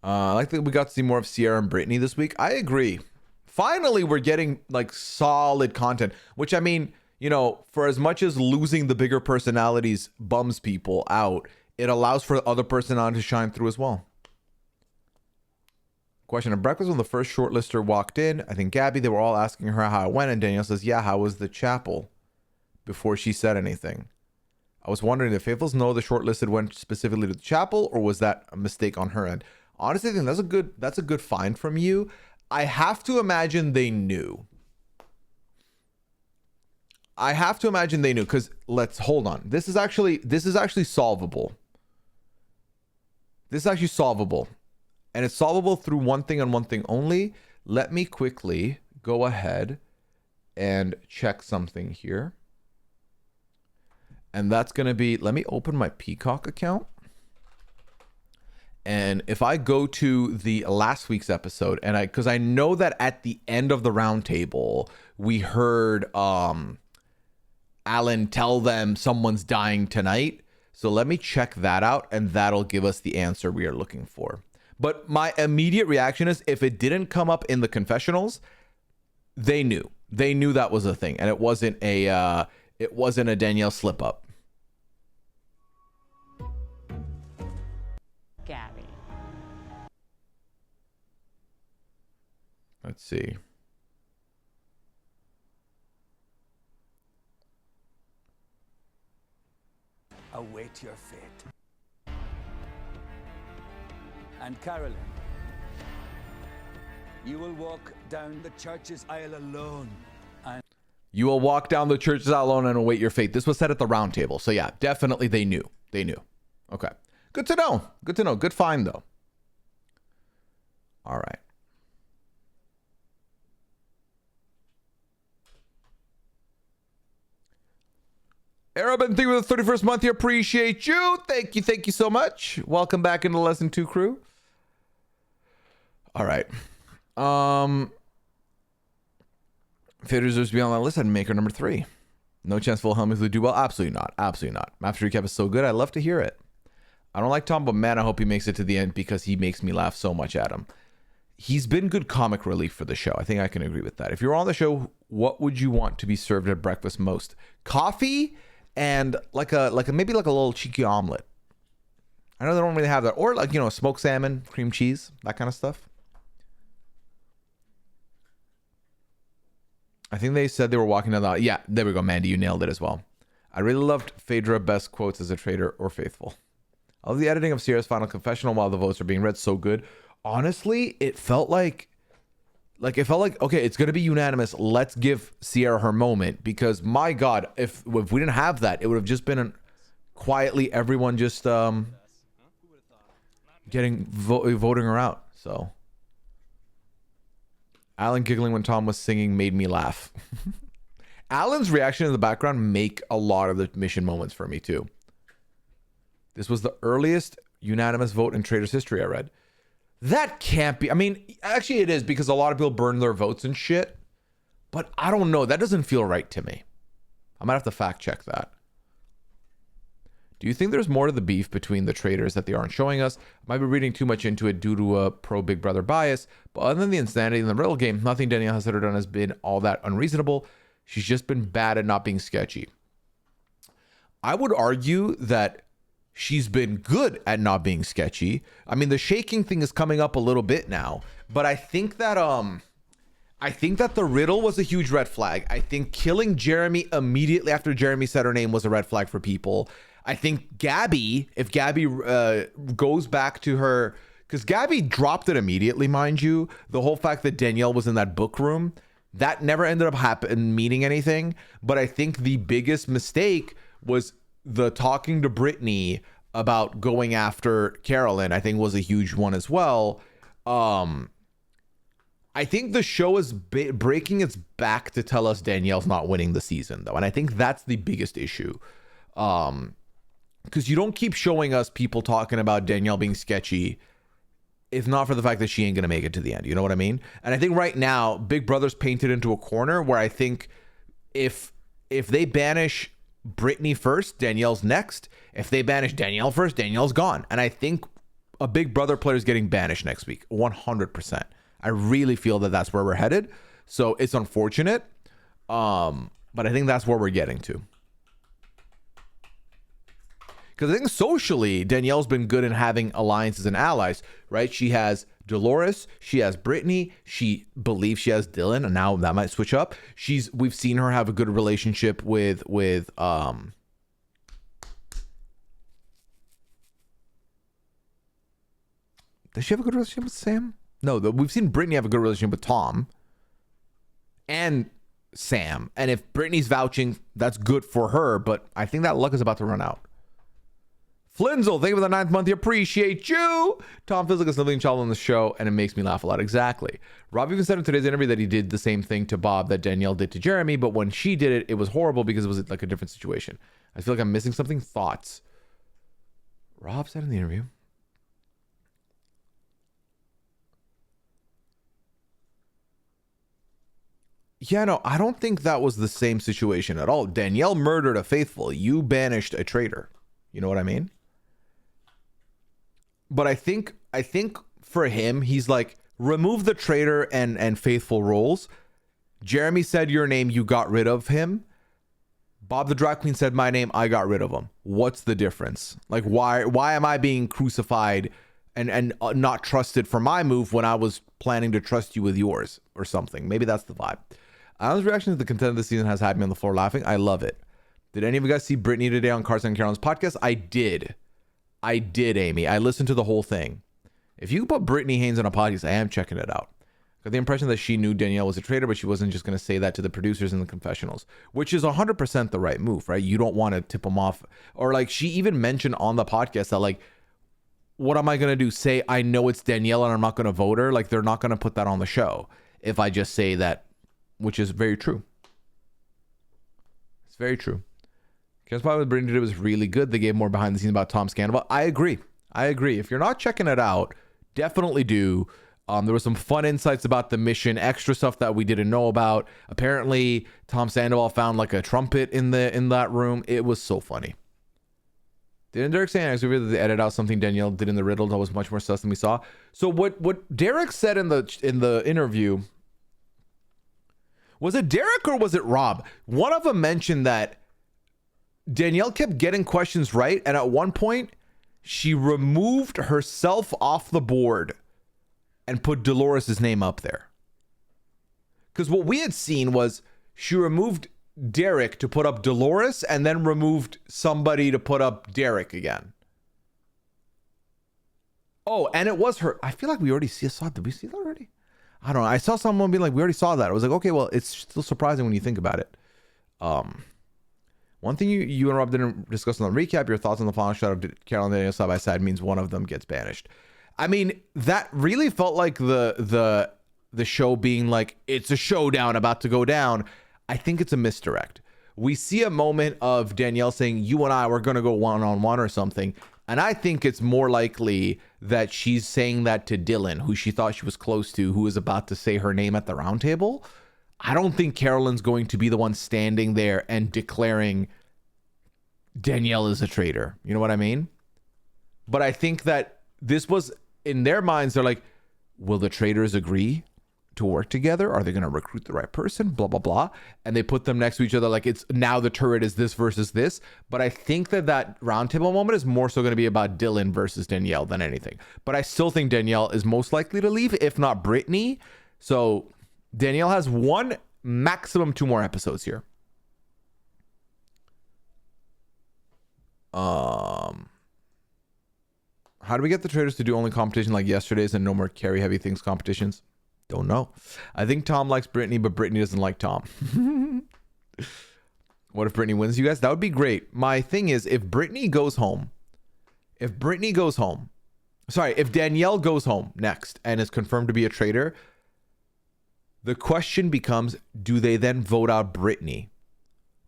I like that we got to see more of Sierra and Brittany this week. I agree. Finally, we're getting like solid content, which I mean, you know, for as much as losing the bigger personalities bums people out, it allows for other personalities to shine through as well. Question at breakfast when the first shortlister walked in, I think Gabby, they were all asking her how it went, and Danielle says, yeah, how was the chapel? Before she said anything. I was wondering if Faithfuls know the shortlisted went specifically to the chapel, or was that a mistake on her end? Honestly, I think that's a good find from you. I have to imagine they knew. Because let's hold on. This is actually solvable. This is actually solvable. And it's solvable through one thing and one thing only. Let me quickly go ahead and check something here. And that's going to be, let me open my Peacock account. And if I go to the last week's episode, and because I know that at the end of the round table, we heard Alan tell them someone's dying tonight. So let me check that out, and that'll give us the answer we are looking for. But my immediate reaction is, if it didn't come up in the confessionals, they knew. They knew that was a thing, and it wasn't a Danielle slip up. Gabby. Let's see. Await your fate. And Carolyn, you will walk down the church's aisle alone. You will walk down the church's aisle alone and await your fate. This was said at the round table. So yeah, definitely they knew. They knew. Okay. Good to know. Good to know. Good find though. All right. Arab, thank you for the 31st month here. Appreciate you. Thank you. Thank you so much. Welcome back into Lesson 2 crew. All right. Traitors deserves to be on that list. I'd make her number 3. No chance Full Helmets would do well. Absolutely not. Absolutely not. After recap is so good. I love to hear it. I don't like Tom, but man, I hope he makes it to the end because he makes me laugh so much at him. He's been good comic relief for the show. I think I can agree with that. If you're on the show, what would you want to be served at breakfast most? Coffee and maybe a little cheeky omelet. I know they don't really have that. Or smoked salmon, cream cheese, that kind of stuff. I think they said they were walking down the aisle. Yeah, there we go, Mandy. You nailed it as well. I really loved Phaedra Best quotes as a traitor or faithful. I love the editing of Sierra's final confessional while the votes are being read. So good. Honestly, it felt like okay, it's gonna be unanimous. Let's give Sierra her moment, because my God, if we didn't have that, it would have just been quietly everyone just voting her out. So Alan giggling when Tom was singing made me laugh. Alan's reaction in the background make a lot of the mission moments for me too. This was the earliest unanimous vote in Traitors history I read. That can't be. I mean, actually it is, because a lot of people burn their votes and shit. But I don't know. That doesn't feel right to me. I might have to fact check that. Do you think there's more to the beef between the Traitors that they aren't showing us? I might be reading too much into it due to a pro Big Brother bias. But other than the insanity in the riddle game, nothing Danielle has said or done has been all that unreasonable. She's just been bad at not being sketchy. I would argue that she's been good at not being sketchy. I mean, the shaking thing is coming up a little bit now, but I think that the riddle was a huge red flag. I think killing Jeremy immediately after Jeremy said her name was a red flag for people. I think Gabby, if Gabby goes back to her, because Gabby dropped it immediately, mind you. The whole fact that Danielle was in that book room, that never ended up meaning anything. But I think the biggest mistake was the talking to Brittany about going after Carolyn. I think was a huge one as well. I think the show is breaking its back to tell us Danielle's not winning the season, though. And I think that's the biggest issue. Because you don't keep showing us people talking about Danielle being sketchy if not for the fact that she ain't going to make it to the end. You know what I mean? And I think right now, Big Brother's painted into a corner where I think if they banish Brittany first, Danielle's next. If they banish Danielle first, Danielle's gone. And I think a Big Brother player is getting banished next week. 100%. I really feel that that's where we're headed. So it's unfortunate. But I think that's where we're getting to. Because I think socially, Danielle's been good in having alliances and allies, right? She has Dolores, she has Brittany, she believes she has Dylan, and now that might switch up. We've seen her have a good relationship with does she have a good relationship with Sam? No, we've seen Brittany have a good relationship with Tom and Sam. And if Brittany's vouching, that's good for her, but I think that luck is about to run out. Flinzel, thank you for the 9th month. Appreciate you. Tom feels like a sibling child on the show, and it makes me laugh a lot. Exactly. Rob even said in today's interview that he did the same thing to Bob that Danielle did to Jeremy, but when she did it, it was horrible because it was like a different situation. I feel like I'm missing something. Thoughts? Rob said in the interview. Yeah, no, I don't think that was the same situation at all. Danielle murdered a faithful. You banished a traitor. You know what I mean? But I think for him, he's like, remove the traitor and faithful roles. Jeremy said your name, you got rid of him. Bob the drag queen said my name, I got rid of him. What's the difference? Like, why am I being crucified and not trusted for my move when I was planning to trust you with yours or something? Maybe that's the vibe. Alan's reaction to the content of the season has had me on the floor laughing. I love it. Did any of you guys see Brittany today on Carson and Carolyn's podcast? I did, Amy. I listened to the whole thing. If you put Brittany Haynes on a podcast, I am checking it out. Got the impression that she knew Danielle was a traitor, but she wasn't just going to say that to the producers in the confessionals, which is 100% the right move, right? You don't want to tip them off. Or like she even mentioned on the podcast that like, what am I going to do? Say, I know it's Danielle and I'm not going to vote her. Like they're not going to put that on the show if I just say that, which is very true. It's very true. Karen's part with Brittany did was really good. They gave more behind the scenes about Tom Scandal. I agree. If you're not checking it out, definitely do. There was some fun insights about the mission, extra stuff that we didn't know about. Apparently, Tom Sandoval found like a trumpet in that room. It was so funny. Didn't Derek say that they edit out something Danielle did in the riddle that was much more sus than we saw? So what Derek said in the interview, was it Derek or was it Rob? One of them mentioned that Danielle kept getting questions right, and at one point, she removed herself off the board and put Dolores' name up there. Because what we had seen was she removed Derek to put up Dolores and then removed somebody to put up Derek again. Oh, and it was her. I feel like we already saw it. Did we see that already? I don't know. I saw someone being like, we already saw that. I was like, okay, well, it's still surprising when you think about it. One thing you and Rob didn't discuss on the recap, your thoughts on the final shot of Carol and Daniel side by side means one of them gets banished. I mean, that really felt like the show being like, it's a showdown about to go down. I think it's a misdirect. We see a moment of Danielle saying, you and I, we're going to go one-on-one or something. And I think it's more likely that she's saying that to Dylan, who she thought she was close to, who was about to say her name at the round table. I don't think Carolyn's going to be the one standing there and declaring Danielle is a traitor. You know what I mean? But I think that this was, in their minds, they're like, will the traitors agree to work together? Are they going to recruit the right person? Blah, blah, blah. And they put them next to each other like it's now the turret is this versus this. But I think that roundtable moment is more so going to be about Dylan versus Danielle than anything. But I still think Danielle is most likely to leave, if not Brittany. So Danielle has one, maximum 2 more episodes here. How do we get the Traitors to do only competition like yesterday's and no more carry heavy things competitions? Don't know. I think Tom likes Brittany, but Brittany doesn't like Tom. What if Brittany wins, you guys? That would be great. My thing is, if Brittany goes home, if Danielle goes home next and is confirmed to be a traitor, the question becomes, do they then vote out Brittany?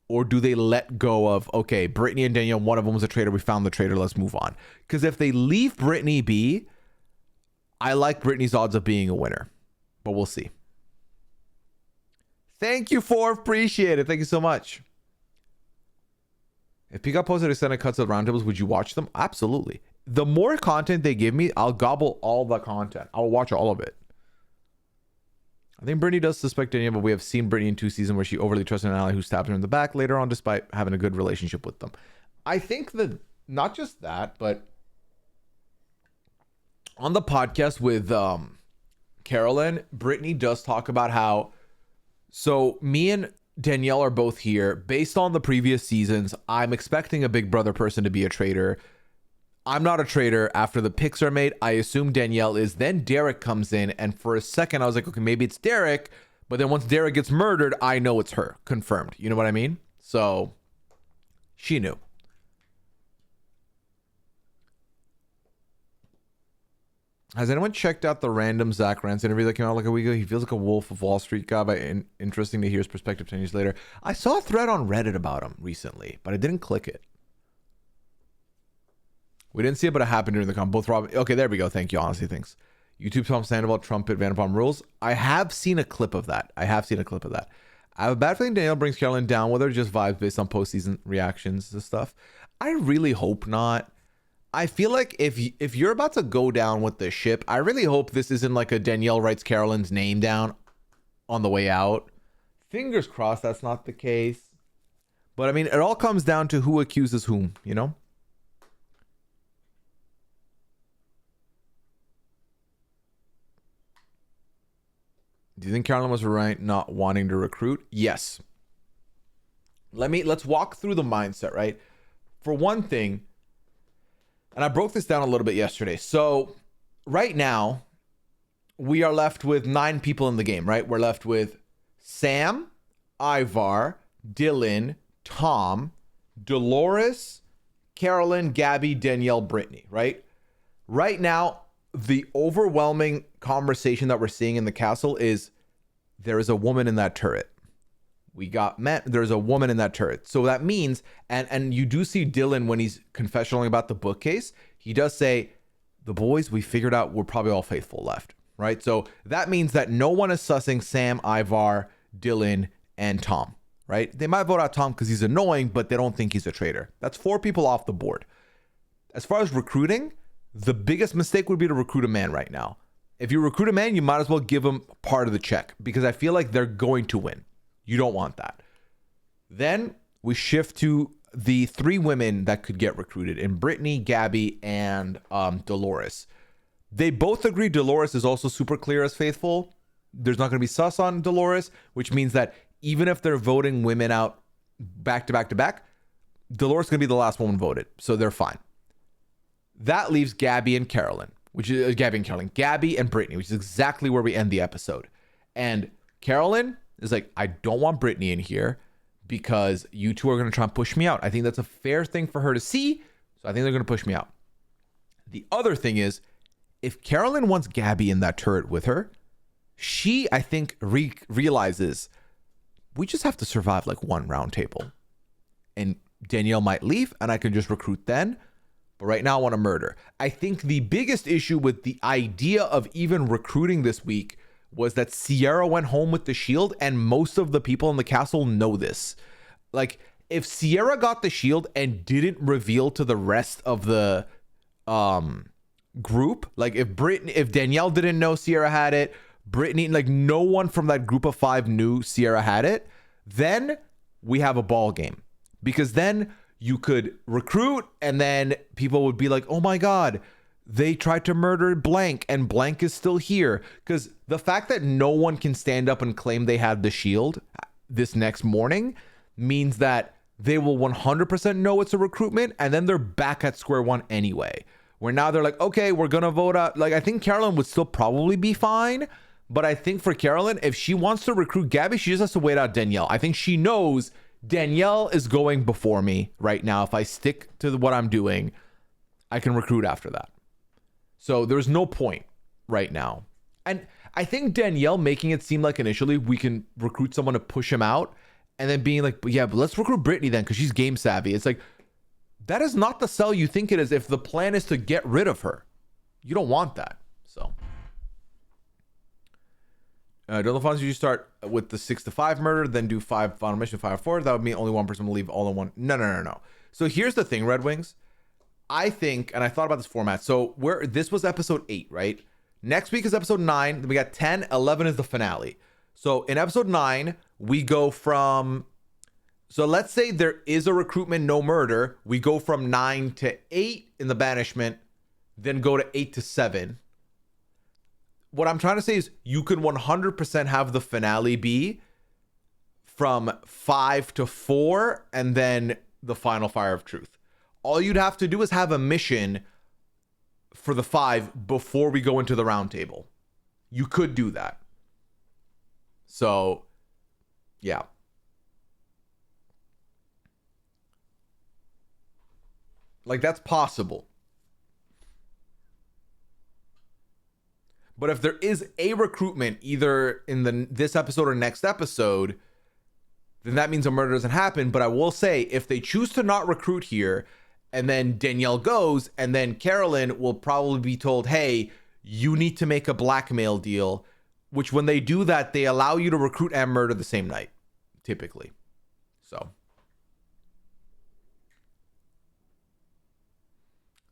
Or do they let go of, okay, Brittany and Danielle, one of them was a traitor, we found the traitor, let's move on. Because if they leave Brittany be, I like Brittany's odds of being a winner. But we'll see. Thank you for appreciate it. Thank you so much. If Peacock posted extended cuts of roundtables, would you watch them? Absolutely. The more content they give me, I'll gobble all the content. I'll watch all of it. I think Brittany does suspect Danielle, but we have seen Brittany in 2 seasons where she overly trusted an ally who stabbed her in the back later on, despite having a good relationship with them. I think that not just that, but on the podcast with Carolyn, Brittany does talk about how, so me and Danielle are both here. Based on the previous seasons, I'm expecting a Big Brother person to be a traitor. I'm not a traitor. After the picks are made, I assume Danielle is. Then Derek comes in, and for a second, I was like, okay, maybe it's Derek. But then once Derek gets murdered, I know it's her. Confirmed. You know what I mean? So, she knew. Has anyone checked out the random Zach Rance interview that came out like a week ago? He feels like a Wolf of Wall Street guy, but interesting to hear his perspective 10 years later. I saw a thread on Reddit about him recently, but I didn't click it. We didn't see it, but it happened during the con. Both Rob. Okay, there we go. Thank you. Honestly, thanks. YouTube Tom Sandoval, Trumpet, Vanderpump Rules. I have seen a clip of that. I have a bad feeling Danielle brings Carolyn down with her, just vibes based on postseason reactions and stuff. I really hope not. I feel like if you're about to go down with the ship, I really hope this isn't like a Danielle writes Carolyn's name down on the way out. Fingers crossed that's not the case. But I mean, it all comes down to who accuses whom, you know? Do you think Carolyn was right not wanting to recruit? Yes. Let's walk through the mindset, right? For one thing, and I broke this down a little bit yesterday. So right now, we are left with 9 people in the game, right? We're left with Sam, Ivar, Dylan, Tom, Dolores, Carolyn, Gabby, Danielle, Brittany, right? Right now, the overwhelming conversation that we're seeing in the castle is there is a woman in that turret. There's a woman in that turret. So that means, and you do see Dylan when he's confessioning about the bookcase, he does say, the boys we figured out we're probably all faithful left, right? So that means that no one is sussing Sam, Ivar, Dylan, and Tom, right? They might vote out Tom because he's annoying, but they don't think he's a traitor. That's 4 people off the board. As far as recruiting, the biggest mistake would be to recruit a man right now. If you recruit a man, you might as well give him part of the check because I feel like they're going to win. You don't want that. Then we shift to the 3 women that could get recruited in Brittany, Gabby, and Dolores. They both agree Dolores is also super clear as faithful. There's not going to be sus on Dolores, which means that even if they're voting women out back to back to back, Dolores is going to be the last woman voted. So they're fine. That leaves Gabby and Carolyn, Gabby and Brittany, which is exactly where we end the episode. And Carolyn is like, I don't want Brittany in here because you two are going to try and push me out. I think that's a fair thing for her to see. So I think they're going to push me out. The other thing is, if Carolyn wants Gabby in that turret with her, she, I think, realizes we just have to survive like one round table. And Danielle might leave and I can just recruit then. But right now I want to murder. I think the biggest issue with the idea of even recruiting this week was that Sierra went home with the shield and most of the people in the castle know this. Like, if Sierra got the shield and didn't reveal to the rest of the group, like if Danielle didn't know Sierra had it, Brittany, like no one from that group of 5 knew Sierra had it, then we have a ball game. Because then you could recruit and then people would be like, oh my God, they tried to murder blank and blank is still here. Because the fact that no one can stand up and claim they had the shield this next morning means that they will 100% know it's a recruitment and then they're back at square one anyway. where now they're like, okay, we're gonna vote out. Like, I think Carolyn would still probably be fine, but I think for Carolyn, if she wants to recruit Gabby, she just has to wait out Danielle. I think she knows Danielle is going before me right now. If I stick to what I'm doing, I can recruit after that. So there's no point right now. And I think Danielle making it seem like initially we can recruit someone to push him out, and then being like, yeah, but let's recruit Brittany then because she's game savvy. It's like, that is not the sell you think it is if the plan is to get rid of her. You don't want that. So don't the funds you start with the 6 to 5 murder, then do 5 final mission, 5 4. That would mean only one person will leave all in one. No. So here's the thing, Red Wings. I think, and I thought about this format. So this was episode 8, right? Next week is episode 9. Then we got 10, 11 is the finale. So in episode 9, we go from, so let's say there is a recruitment, no murder. We go from 9 to 8 in the banishment, then go to 8 to 7. What I'm trying to say is you can 100% have the finale be from 5 to 4 and then the final fire of truth. All you'd have to do is have a mission for the 5 before we go into the round table. You could do that. So, yeah. Like, that's possible. But if there is a recruitment either in this episode or next episode, then that means a murder doesn't happen. But I will say, if they choose to not recruit here, and then Danielle goes, and then Carolyn will probably be told, hey, you need to make a blackmail deal, which when they do that, they allow you to recruit and murder the same night, typically. So.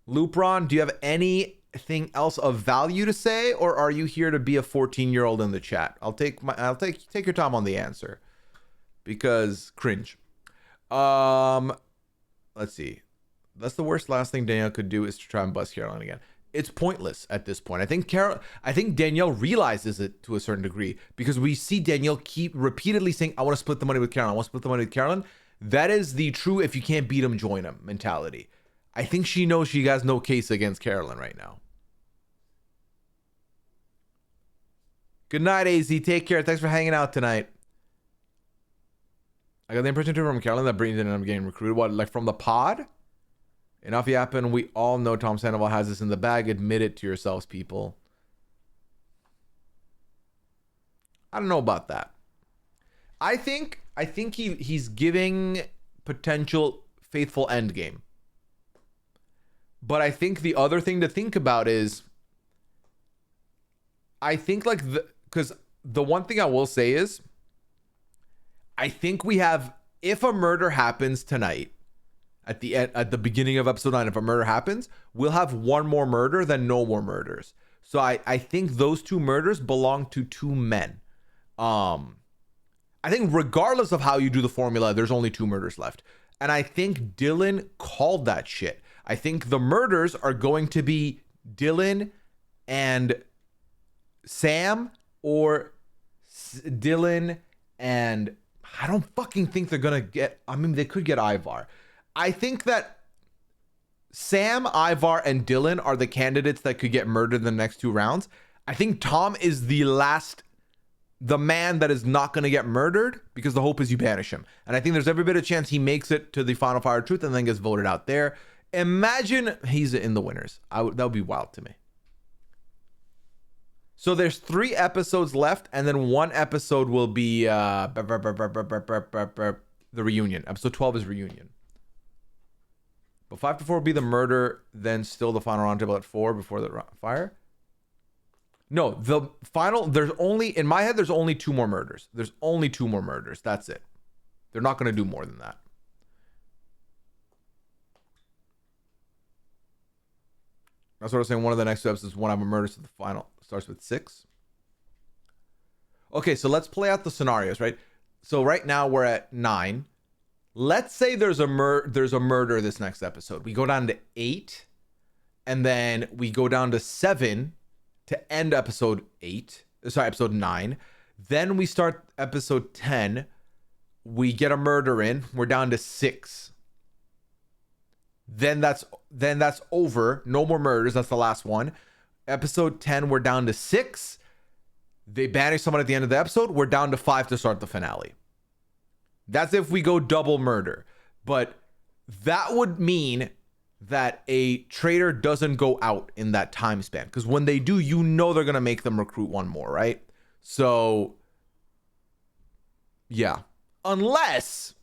Lupron, do you have anything else of value to say, or are you here to be a 14-year-old in the chat? Take your time on the answer, because cringe. Let's see. That's the worst last thing Danielle could do is to try and bust Carolyn again. It's pointless at this point. I think Danielle realizes it to a certain degree, because we see Danielle keep repeatedly saying, I want to split the money with Carolyn. I want to split the money with Carolyn. That is the true if you can't beat him, join him mentality. I think she knows she has no case against Carolyn right now. Good night, AZ. Take care. Thanks for hanging out tonight. I got the impression too from Carolyn that Brittany didn't end up getting recruited. What, like from the pod? Enough yapping. We all know Tom Sandoval has this in the bag. Admit it to yourselves, people. I don't know about that. I think he's giving potential faithful endgame. But I think the other thing to think about is, I think because the one thing I will say is, I think we have, if a murder happens tonight, at the beginning of episode 9, if a murder happens, we'll have one more murder than no more murders. So I think those 2 murders belong to 2 men. I think regardless of how you do the formula, there's only 2 murders left. And I think Dylan called that shit. I think the murders are going to be Dylan and Sam, or Dylan and, I don't fucking think they're going to get, I mean, they could get Ivar. I think that Sam, Ivar, and Dylan are the candidates that could get murdered in the next 2 rounds. I think Tom is the man that is not going to get murdered, because the hope is you banish him. And I think there's every bit of chance he makes it to the final fire of truth and then gets voted out there. Imagine he's in the winners. That would be wild to me. So there's 3 episodes left, and then 1 episode will be the reunion. Episode 12 is reunion. But 5 to 4 will be the murder, then still the final roundtable at 4 before the fire. No, the final, in my head, there's only 2 more murders. There's only 2 more murders. That's it. They're not going to do more than that. That's what I was saying. One of the next 2 episodes, one of the murders to the final starts with 6. Okay, so let's play out the scenarios, right? So right now we're at 9. Let's say there's a murder this next episode. We go down to 8, and then we go down to 7 to end episode 9. Then we start episode 10. We get a murder in. We're down to 6. Then then that's over. No more murders. That's the last one. Episode 10, we're down to 6. They banish someone at the end of the episode. We're down to 5 to start the finale. That's if we go double murder. But that would mean that a traitor doesn't go out in that time span. Because when they do, you know they're going to make them recruit one more, right? So, yeah. Unless,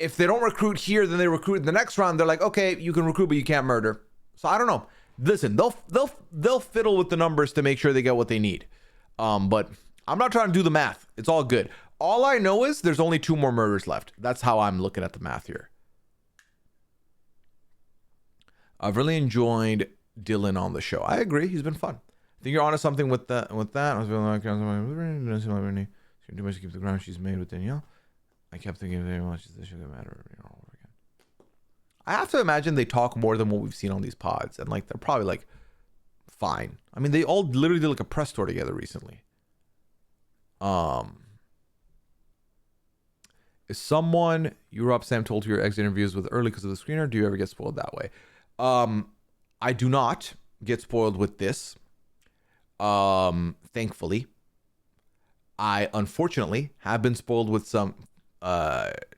if they don't recruit here, then they recruit in the next round. They're like, okay, you can recruit, but you can't murder. So I don't know. Listen, they'll fiddle with the numbers to make sure they get what they need. But I'm not trying to do the math. It's all good. All I know is there's only 2 more murders left. That's how I'm looking at the math here. I've really enjoyed Dylan on the show. I agree. He's been fun. I think you're onto something with that. I was feeling like too much to keep the ground she's made with Danielle. I kept thinking very much this should matter all over again. I have to imagine they talk more than what we've seen on these pods, and like they're probably like fine. I mean, they all literally did like a press tour together recently. Is someone you were up, Sam, told you your exit interviews with early because of the screener? Do you ever get spoiled that way? I do not get spoiled with this. Thankfully. I unfortunately have been spoiled with some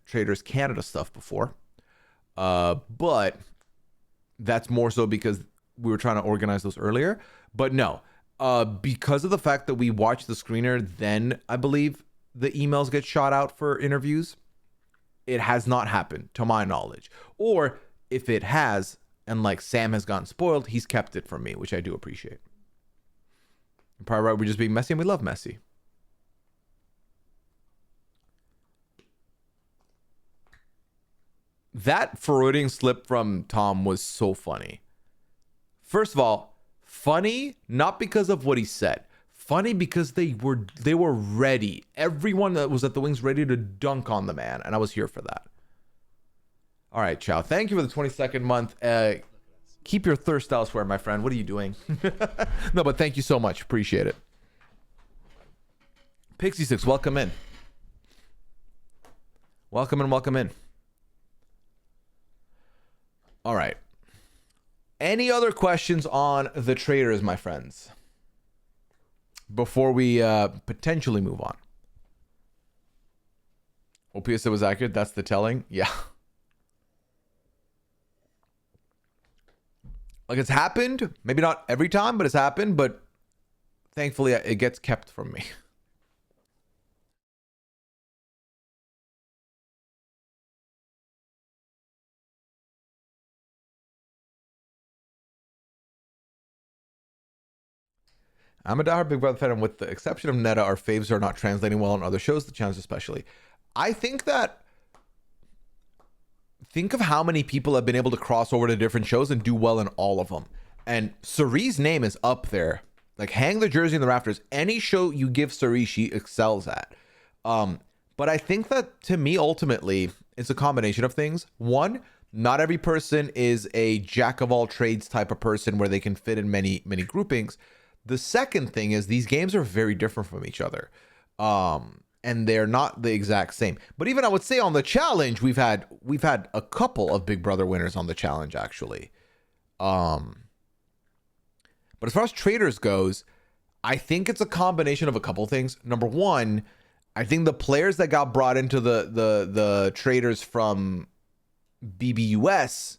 Traitors Canada stuff before. But that's more so because we were trying to organize those earlier. But no, because of the fact that we watched the screener, then I believe the emails get shot out for interviews. It has not happened to my knowledge. Or if it has, and like Sam has gotten spoiled, he's kept it from me, which I do appreciate. You're probably right, we're just being messy, and we love messy. That Freudian slip from Tom was so funny. First of all, funny not because of what he said. Funny because they were ready. Everyone that was at the wings ready to dunk on the man, and I was here for that. All right, Chow. Thank you for the 22nd month. Keep your thirst elsewhere, my friend. What are you doing? No, but thank you so much. Appreciate it. Pixie6, welcome in. Welcome in, welcome in. All right. Any other questions on the Traitors, my friends? Before we potentially move on. Pooya said was accurate. That's the telling. Yeah. Like, it's happened. Maybe not every time, but it's happened. But thankfully, it gets kept from me. I'm a diehard Big Brother fan, and with the exception of Netta, our faves are not translating well on other shows, the channels especially. I think that... Think of how many people have been able to cross over to different shows and do well in all of them. And Cerie's name is up there. Like, hang the jersey in the rafters. Any show you give Cerie, she excels at. But I think that, to me, ultimately, it's a combination of things. One, not every person is a jack-of-all-trades type of person where they can fit in many, many groupings. The second thing is these games are very different from each other. And they're not the exact same. But even I would say on the challenge, we've had a couple of Big Brother winners on the challenge, actually. But as far as Traitors goes, I think it's a combination of a couple things. Number one, I think the players that got brought into the Traitors from BBUS,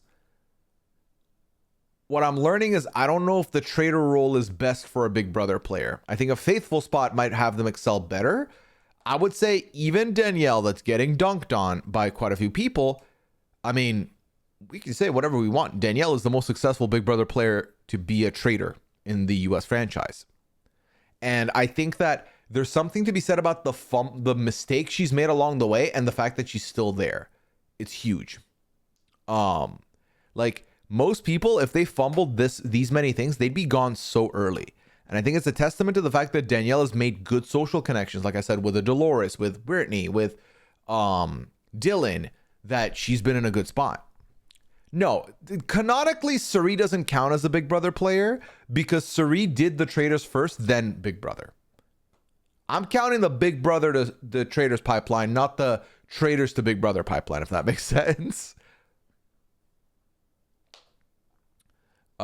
what I'm learning is I don't know if the Traitor role is best for a Big Brother player. I think a faithful spot might have them excel better. I would say even Danielle, that's getting dunked on by quite a few people. I mean, we can say whatever we want. Danielle is the most successful Big Brother player to be a traitor in the US franchise. And I think that there's something to be said about the mistakes she's made along the way and the fact that she's still there. It's huge. Like, most people, if they fumbled these many things, they'd be gone so early. And I think it's a testament to the fact that Danielle has made good social connections, like I said, with a Dolores, with Brittany, with Dylan, that she's been in a good spot. No, canonically, Cerie doesn't count as a Big Brother player because Cerie did the Traitors first, then Big Brother. I'm counting the Big Brother to the Traitors pipeline, not the Traitors to Big Brother pipeline, if that makes sense.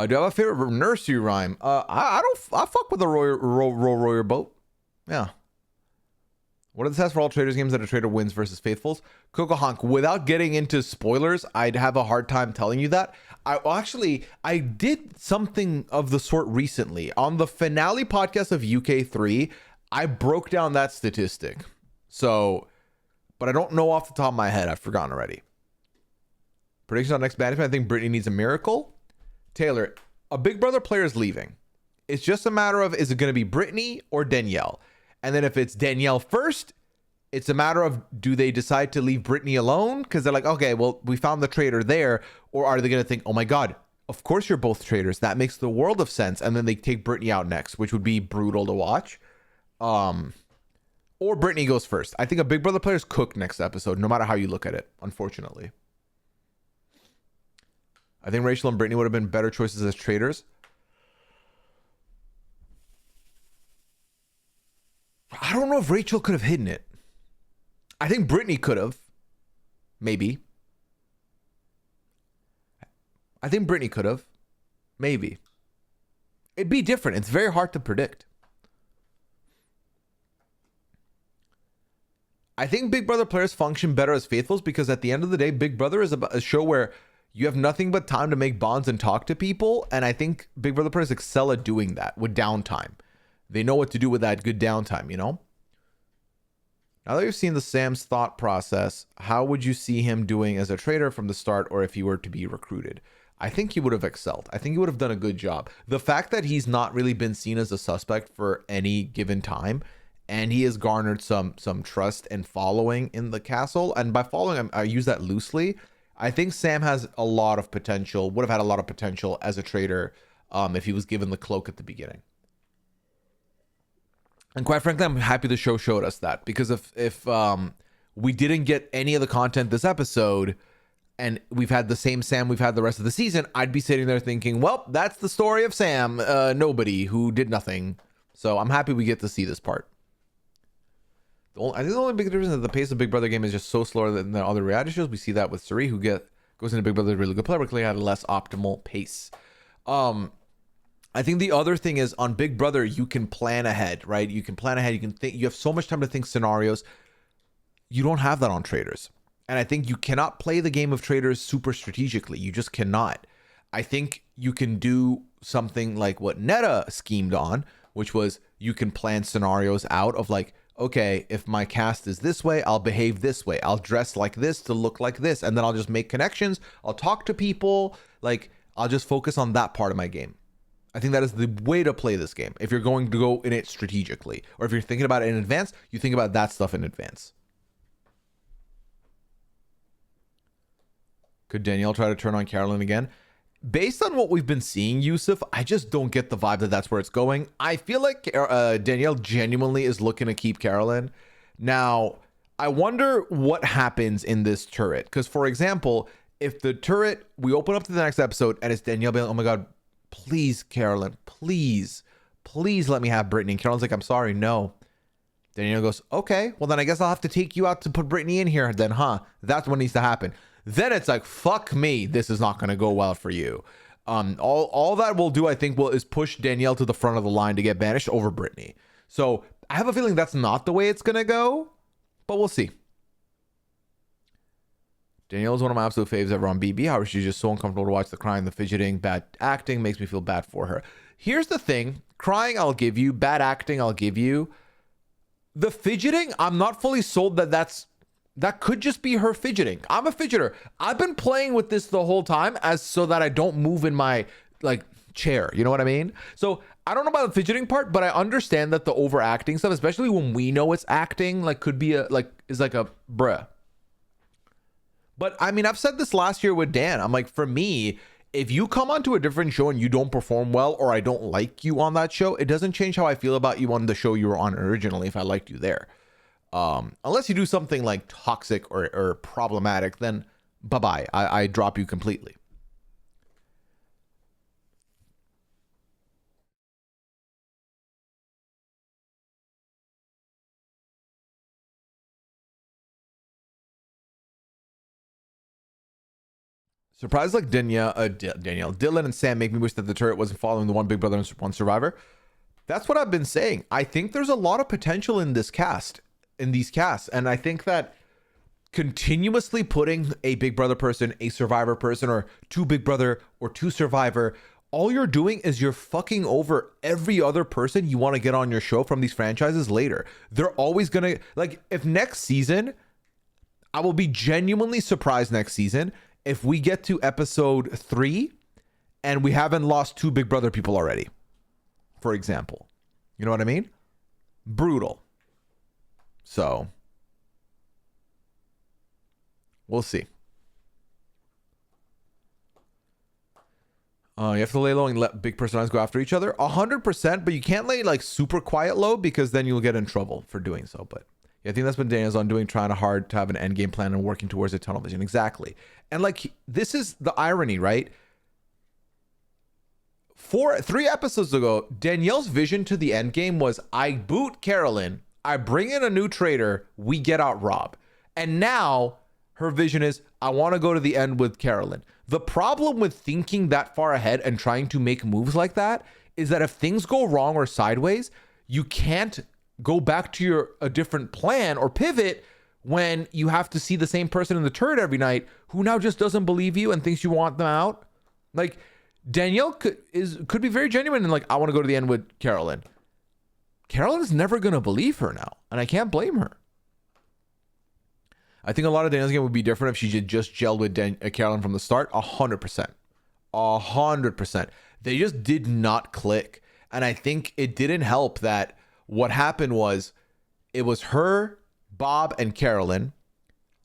Do I have a favorite nursery rhyme? I don't. I fuck with the row your boat. Yeah. What are the tests for all traders games that a trader wins versus faithfuls? Coco Honk, without getting into spoilers, I'd have a hard time telling you that. I did something of the sort recently. On the finale podcast of UK3, I broke down that statistic. So, but I don't know off the top of my head. I've forgotten already. Predictions on next management. I think Brittany needs a miracle. Taylor, a Big Brother player is leaving. It's just a matter of, is it going to be Brittany or Danielle? And then if it's Danielle first, it's a matter of, do they decide to leave Brittany alone? Because they're like, okay, well, we found the traitor there. Or are they going to think, oh my God, of course you're both traitors. That makes the world of sense. And then they take Brittany out next, which would be brutal to watch. Or Brittany goes first. I think a Big Brother player is cooked next episode, no matter how you look at it, unfortunately. I think Rachel and Brittany would have been better choices as traitors. I don't know if Rachel could have hidden it. I think Brittany could have. Maybe. I think Brittany could have. Maybe. It'd be different. It's very hard to predict. I think Big Brother players function better as faithfuls because at the end of the day, Big Brother is a show where you have nothing but time to make bonds and talk to people. And I think Big Brother players excel at doing that with downtime. They know what to do with that good downtime, you know? Now that you've seen the Sam's thought process, how would you see him doing as a traitor from the start, or if he were to be recruited? I think he would have excelled. I think he would have done a good job. The fact that he's not really been seen as a suspect for any given time, and he has garnered some trust and following in the castle, and by following, I use that loosely. I think Sam has a lot of potential, would have had a lot of potential as a traitor if he was given the cloak at the beginning. And quite frankly, I'm happy the show showed us that, because if we didn't get any of the content this episode and we've had the same Sam we've had the rest of the season, I'd be sitting there thinking, well, that's the story of Sam, nobody who did nothing. So I'm happy we get to see this part. I think the only big difference is that the pace of Big Brother game is just so slower than the other reality shows. We see that with Suri, who goes into Big Brother, a really good player, but clearly had a less optimal pace. I think the other thing is on Big Brother, you can plan ahead, right? You can plan ahead. You can think. You have so much time to think scenarios. You don't have that on Traitors. And I think you cannot play the game of Traitors super strategically. You just cannot. I think you can do something like what Netta schemed on, which was you can plan scenarios out of like, okay, if my cast is this way, I'll behave this way. I'll dress like this to look like this. And then I'll just make connections. I'll talk to people. Like, I'll just focus on that part of my game. I think that is the way to play this game. If you're going to go in it strategically, or if you're thinking about it in advance, you think about that stuff in advance. Could Danielle try to turn on Carolyn again? Based on what we've been seeing, Yusuf, I just don't get the vibe that that's where it's going. I feel like Danielle genuinely is looking to keep Carolyn. Now, I wonder what happens in this turret. Because, for example, if the turret, we open up to the next episode and it's Danielle being like, oh my God, please, Carolyn, please let me have Brittany. And Carolyn's like, I'm sorry, no. Danielle goes, okay, well then I guess I'll have to take you out to put Brittany in here then, huh? That's what needs to happen. Then it's like, fuck me, this is not going to go well for you. All that will do, I think, is push Danielle to the front of the line to get banished over Brittany. So I have a feeling that's not the way it's going to go, but we'll see. Danielle is one of my absolute faves ever on BB. However, she's just so uncomfortable to watch the crying, the fidgeting, bad acting makes me feel bad for her. Here's the thing. Crying, I'll give you. Bad acting, I'll give you. The fidgeting, I'm not fully sold that could just be her fidgeting. I'm a fidgeter. I've been playing with this the whole time so that I don't move in my chair. You know what I mean? So I don't know about the fidgeting part, but I understand that the overacting stuff, especially when we know it's acting, could be is like a bruh. But I mean, I've said this last year with Dan. I'm like, for me, if you come onto a different show and you don't perform well, or I don't like you on that show, it doesn't change how I feel about you on the show you were on originally if I liked you there. Unless you do something like toxic or problematic, then bye-bye. I drop you completely. Surprised like Danielle, Dylan and Sam make me wish that the turret wasn't following the one Big Brother and one Survivor. That's what I've been saying. I think there's a lot of potential in this cast, in these casts. And I think that continuously putting a Big Brother person, a Survivor person, or two Big Brother or two Survivor, all you're doing is you're fucking over every other person you want to get on your show from these franchises later. They're always going to, like, if next season, I will be genuinely surprised next season if we get to episode 3 and we haven't lost two Big Brother people already, for example. You know what I mean? Brutal. So, we'll see. You have to lay low and let big personages go after each other. 100%, but you can't lay like super quiet low because then you'll get in trouble for doing so. But yeah, I think that's what Daniel's on doing, trying hard to have an end game plan and working towards a tunnel vision. Exactly. And like, this is the irony, right? 3 episodes ago, Danielle's vision to the end game was I boot Carolyn, I bring in a new traitor, we get out Rob. And now her vision is I want to go to the end with Carolyn. The problem with thinking that far ahead and trying to make moves like that is that if things go wrong or sideways, you can't go back to a different plan or pivot when you have to see the same person in the turret every night who now just doesn't believe you and thinks you want them out. Like, Danielle could be very genuine and like, I want to go to the end with Carolyn. Carolyn is never going to believe her now, and I can't blame her. I think a lot of Danielle's game would be different if she had just gelled with Carolyn from the start. 100%. 100%. They just did not click. And I think it didn't help that what happened was it was her, Bob, and Carolyn.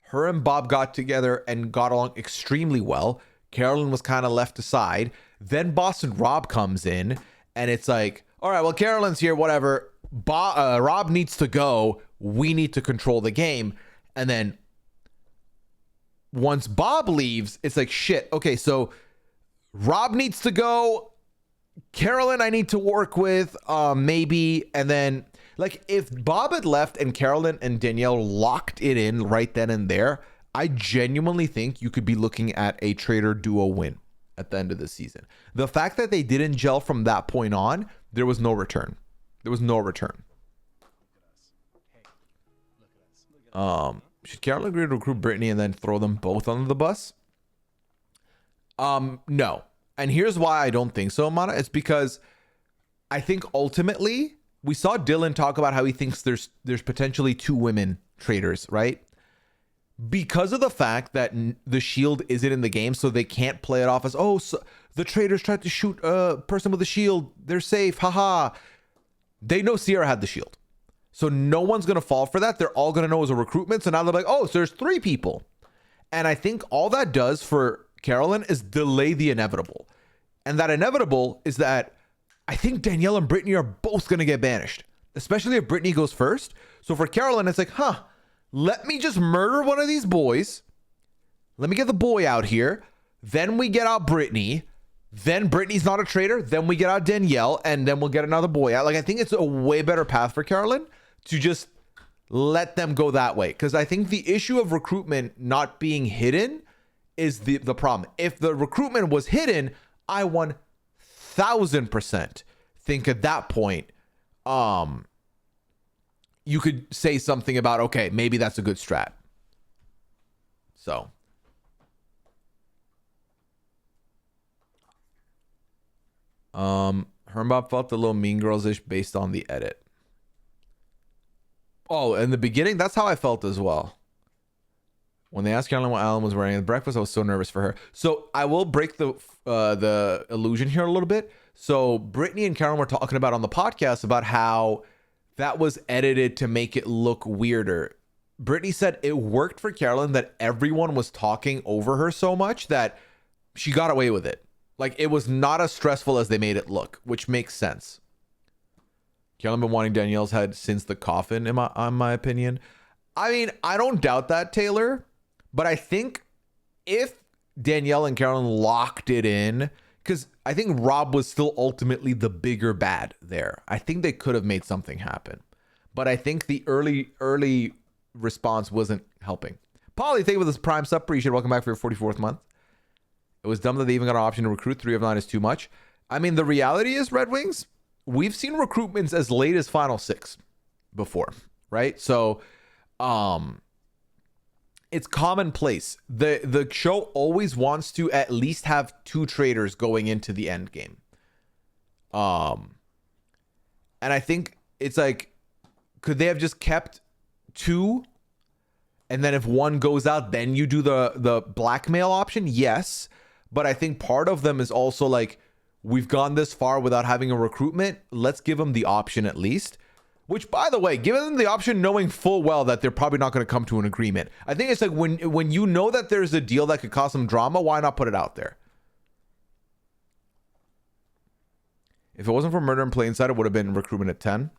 Her and Bob got together and got along extremely well. Carolyn was kind of left aside. Then Boston Rob comes in and it's like, all right, well, Carolyn's here, whatever. Rob needs to go. We need to control the game. And then once Bob leaves, it's like, shit, okay, so Rob needs to go. Carolyn, I need to work with, maybe. And then, like, if Bob had left and Carolyn and Danielle locked it in right then and there, I genuinely think you could be looking at a traitor duo win at the end of the season. The fact that they didn't gel from that point on, there was no return. There was no return. Should Carolyn agree to recruit Brittany and then throw them both under the bus? No. And here's why I don't think so, Mana. It's because I think ultimately we saw Dylan talk about how he thinks there's potentially 2 women traitors, right? Because of the fact that the shield isn't in the game, so they can't play it off as, oh, so the traitors tried to shoot a person with a shield. They're safe. Haha. They know Sierra had the shield. So no one's going to fall for that. They're all going to know it was a recruitment. So now they're like, oh, so there's 3 people. And I think all that does for Carolyn is delay the inevitable. And that inevitable is that I think Danielle and Brittany are both going to get banished, especially if Brittany goes first. So for Carolyn, it's like, let me just murder one of these boys. Let me get the boy out here. Then we get out Brittany. Then Brittany's not a traitor. Then we get out Danielle. And then we'll get another boy out. Like, I think it's a way better path for Carolyn to just let them go that way. Because I think the issue of recruitment not being hidden is the problem. If the recruitment was hidden, I 1000% think at that point, you could say something about, okay, maybe that's a good strat. So. Hermbob felt a little Mean Girls-ish based on the edit. Oh, in the beginning, that's how I felt as well. When they asked Carolyn what Alan was wearing at breakfast, I was so nervous for her. So I will break the illusion here a little bit. So Brittany and Carolyn were talking about on the podcast about how that was edited to make it look weirder. Brittany said it worked for Carolyn that everyone was talking over her so much that she got away with it. Like, it was not as stressful as they made it look, which makes sense. Carolyn been wanting Danielle's head since the coffin, in my opinion. I mean, I don't doubt that, Taylor. But I think if Danielle and Carolyn locked it in, because I think Rob was still ultimately the bigger bad there. I think they could have made something happen. But I think the early response wasn't helping. Polly, thank you for this Prime sub. Appreciate it. Welcome back for your 44th month. It was dumb that they even got an option to recruit. 3 of 9 is too much. I mean, the reality is, Red Wings, we've seen recruitments as late as Final 6 before, right? So, it's commonplace. The show always wants to at least have 2 traitors going into the end game. And I think it's like, could they have just kept 2? And then if 1 goes out, then you do the blackmail option? Yes. But I think part of them is also like, we've gone this far without having a recruitment. Let's give them the option at least. Which, by the way, giving them the option knowing full well that they're probably not going to come to an agreement. I think it's like when you know that there's a deal that could cause some drama, why not put it out there? If it wasn't for murder in plain sight, it would have been recruitment at 10.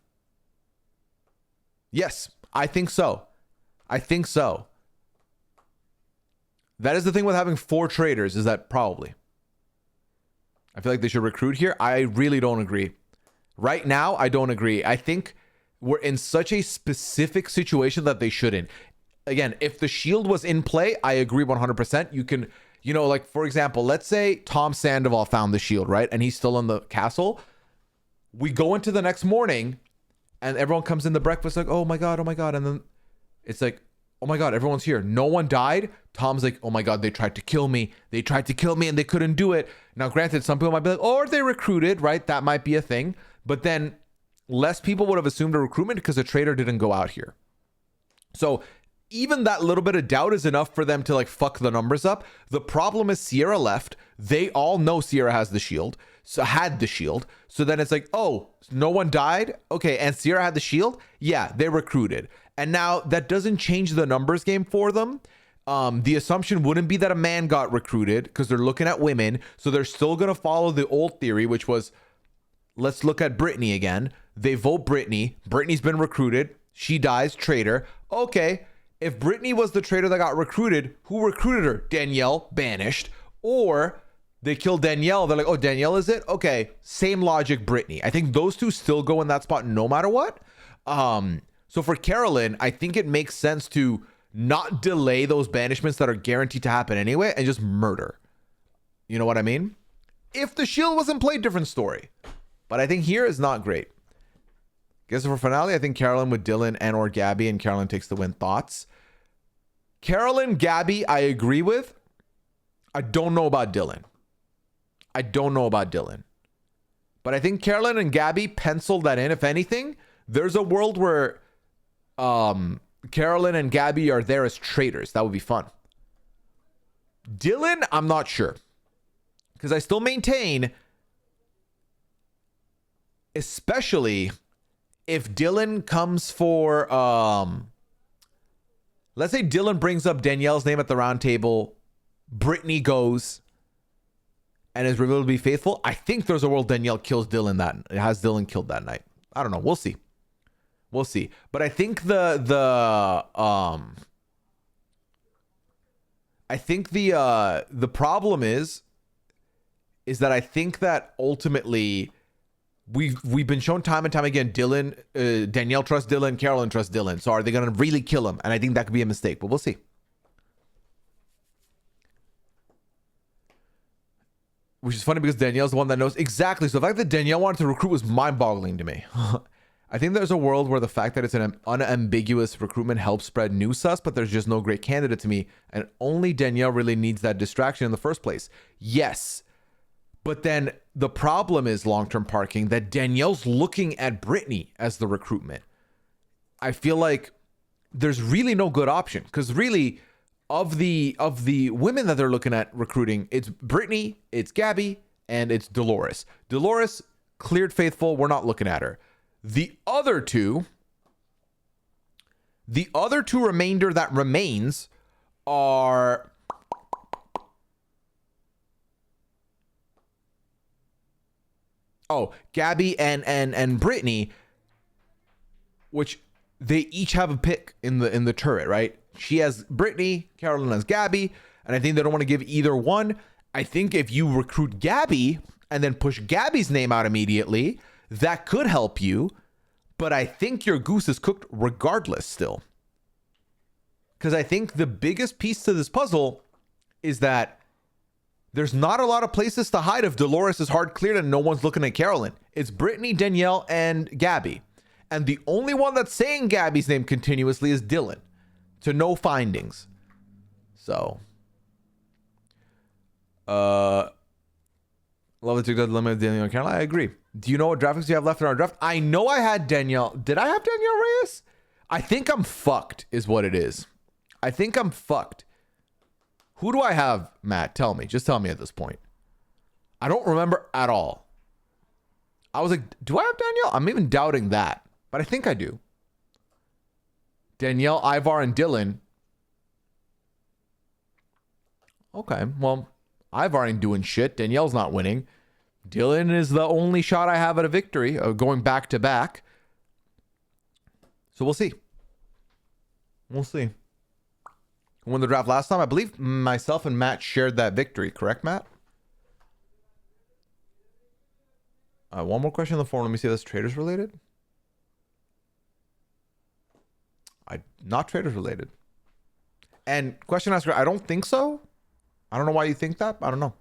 Yes, I think so. I think so. That is the thing with having 4 traitors, is that probably. I feel like they should recruit here. I really don't agree. Right now, I don't agree. I think we're in such a specific situation that they shouldn't. Again, if the shield was in play, I agree 100%. You can, like, for example, let's say Tom Sandoval found the shield, right? And he's still in the castle. We go into the next morning and everyone comes in the breakfast like, oh my God. And then it's like, oh my God, everyone's here. No one died. Tom's like, oh my God, they tried to kill me. They tried to kill me and they couldn't do it. Now, granted, some people might be like, oh, they recruited, right? That might be a thing. But then less people would have assumed a recruitment because a traitor didn't go out here. So even that little bit of doubt is enough for them to like fuck the numbers up. The problem is Sierra left. They all know Sierra has the shield. Had the shield. So then it's like, oh, no one died? Okay, and Sierra had the shield? Yeah, they recruited. And now that doesn't change the numbers game for them. The assumption wouldn't be that a man got recruited because they're looking at women. So they're still going to follow the old theory, which was, let's look at Brittany again. They vote Brittany. Brittany's been recruited. She dies, traitor. Okay, if Brittany was the traitor that got recruited, who recruited her? Danielle, banished. Or they kill Danielle. They're like, oh, Danielle is it? Okay, same logic, Brittany. I think those two still go in that spot no matter what. So for Carolyn, I think it makes sense to not delay those banishments that are guaranteed to happen anyway and just murder. You know what I mean? If the shield wasn't played, different story. But I think here is not great. Guess for finale, I think Carolyn with Dylan and or Gabby, and Carolyn takes the win. Thoughts? Carolyn, Gabby, I agree with. I don't know about Dylan. But I think Carolyn and Gabby penciled that in. If anything, there's a world where Carolyn and Gabby are there as traitors. That would be fun. Dylan, I'm not sure. Because I still maintain, especially if Dylan comes for, let's say Dylan brings up Danielle's name at the round table, Brittany goes and is revealed to be faithful. I think there's a world Danielle kills Dylan has Dylan killed that night. I don't know. We'll see. But I think the problem is that I think that ultimately we've been shown time and time again, Danielle trusts Dylan, Carolyn trusts Dylan. So are they going to really kill him? And I think that could be a mistake, but we'll see. Which is funny because Danielle's the one that knows exactly. So the fact that Danielle wanted to recruit was mind-boggling to me. I think there's a world where the fact that it's an unambiguous recruitment helps spread new sus, but there's just no great candidate to me. And only Danielle really needs that distraction in the first place. Yes. But then the problem is long-term parking that Danielle's looking at Brittany as the recruitment. I feel like there's really no good option because really of the women that they're looking at recruiting, it's Brittany, it's Gabby, and it's Dolores. Dolores cleared faithful. We're not looking at her. The other two remainder that remains are Gabby and Brittany, which they each have a pick in the turret, right? She has Brittany, Carolyn has Gabby, and I think they don't want to give either one. I think if you recruit Gabby and then push Gabby's name out immediately, that could help you, but I think your goose is cooked regardless still. Because I think the biggest piece to this puzzle is that There's not a lot of places to hide if Dolores is hard cleared and no one's looking at Carolyn. It's Brittany, Danielle, and Gabby. And the only one that's saying Gabby's name continuously is Dylan. To no findings. So. Love the TikTok limit Danielle and Caroline. I agree. Do you know what draft picks you have left in our draft? I know I had Danielle. Did I have Danielle Reyes? I think I'm fucked is what it is. I think I'm fucked. Who do I have, Matt? Tell me. Just tell me at this point. I don't remember at all. I was like, do I have Danielle? I'm even doubting that. But I think I do. Danielle, Ivar, and Dylan. Okay, well, Ivar ain't doing shit. Danielle's not winning. Dylan is the only shot I have at a victory, going back to back. So we'll see. We'll see. Who won the draft last time? I believe myself and Matt shared that victory. Correct, Matt? One more question on the forum. Let me see if that's Traitors related. Not Traitors related. And question asker, I don't think so. I don't know why you think that. I don't know.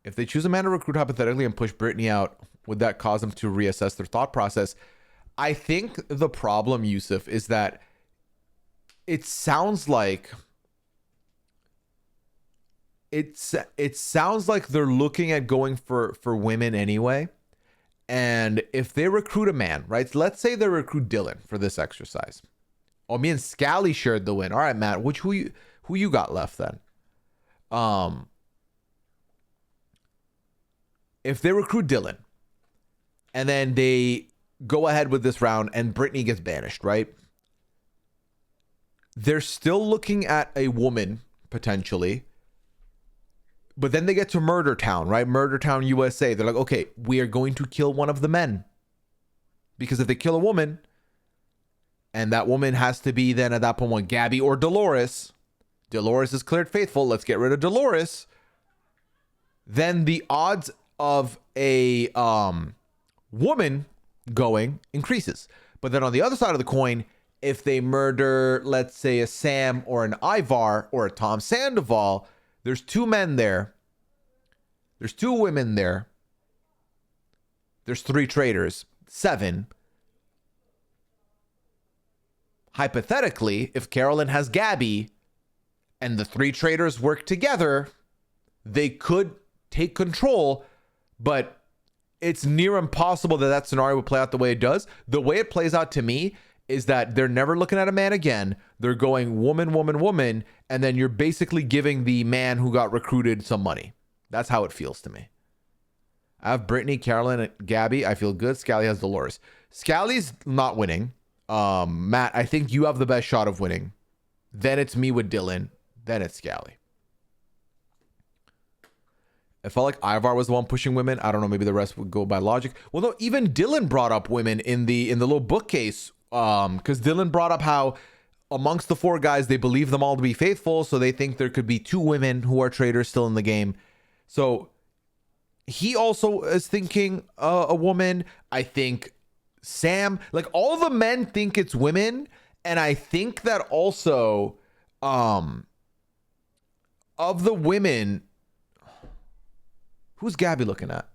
If they choose a man to recruit hypothetically and push Brittany out, would that cause them to reassess their thought process? I think the problem, Yusuf, is that it sounds like it sounds like they're looking at going for women anyway. And if they recruit a man, right? So let's say they recruit Dylan for this exercise. Oh, me and Scally shared the win. All right, Matt. Who you got left then? If they recruit Dylan and then they go ahead with this round and Brittany gets banished, right? They're still looking at a woman potentially, but then they get to Murder Town, right? Murder Town, USA. They're like, okay, we are going to kill one of the men, because if they kill a woman, and that woman has to be then at that point one Gabby or Dolores. Dolores is cleared faithful. Let's get rid of Dolores. Then the odds of a woman going increases. But then on the other side of the coin, if they murder, let's say, a Sam or an Ivar or a Tom Sandoval, there's 2 men there. There's 2 women there. There's 3 traitors. 7. Hypothetically, if Carolyn has Gabby and the 3 traitors work together, they could take control, but it's near impossible that that scenario would play out the way it does. The way it plays out to me is that they're never looking at a man again. They're going woman, woman, woman, and then you're basically giving the man who got recruited some money. That's how it feels to me. I have Brittany, Carolyn, and Gabby. I feel good. Scally has Dolores. Scally's not winning. Matt, I think you have the best shot of winning. Then it's me with Dylan. Then it's Scally. I felt like Ivar was the one pushing women. I don't know. Maybe the rest would go by logic. Well, no, even Dylan brought up women in the little bookcase. Because Dylan brought up how amongst the 4 guys, they believe them all to be faithful. So they think there could be 2 women who are traitors still in the game. So he also is thinking a woman. I think Sam, like all the men think it's women. And I think that also of the women, who's Gabby looking at?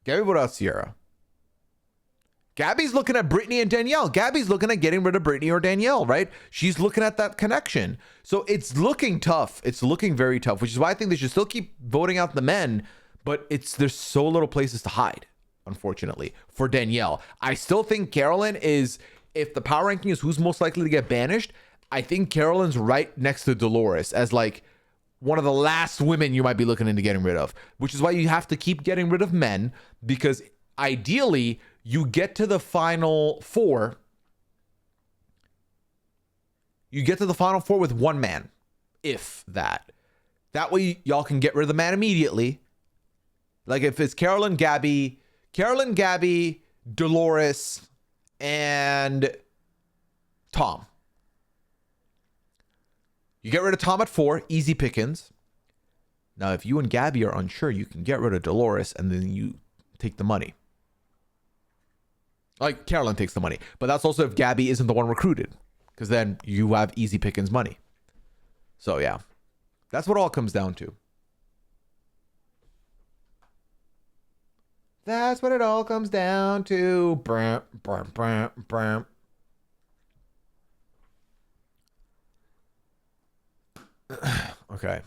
Gabby, what else, Sierra? Gabby's looking at Brittany and Danielle. Gabby's looking at getting rid of Brittany or Danielle, right? She's looking at that connection. So it's looking tough. It's looking very tough, which is why I think they should still keep voting out the men, but there's so little places to hide, unfortunately, for Danielle. I still think Carolyn is, if the power ranking is who's most likely to get banished, I think Carolyn's right next to Dolores as like one of the last women you might be looking into getting rid of, which is why you have to keep getting rid of men, because ideally you get to the final 4. You get to the final 4 with 1 man, if that. That way y'all can get rid of the man immediately. Like if it's Carolyn, Gabby, Dolores, and Tom. You get rid of Tom at 4, easy pickings. Now, if you and Gabby are unsure, you can get rid of Dolores and then you take the money. Like Carolyn takes the money, but that's also if Gabby isn't the one recruited, because then you have easy pickings money. So yeah, That's what it all comes down to. That's what it all comes down to. Bram, bram, bram, bram. Okay.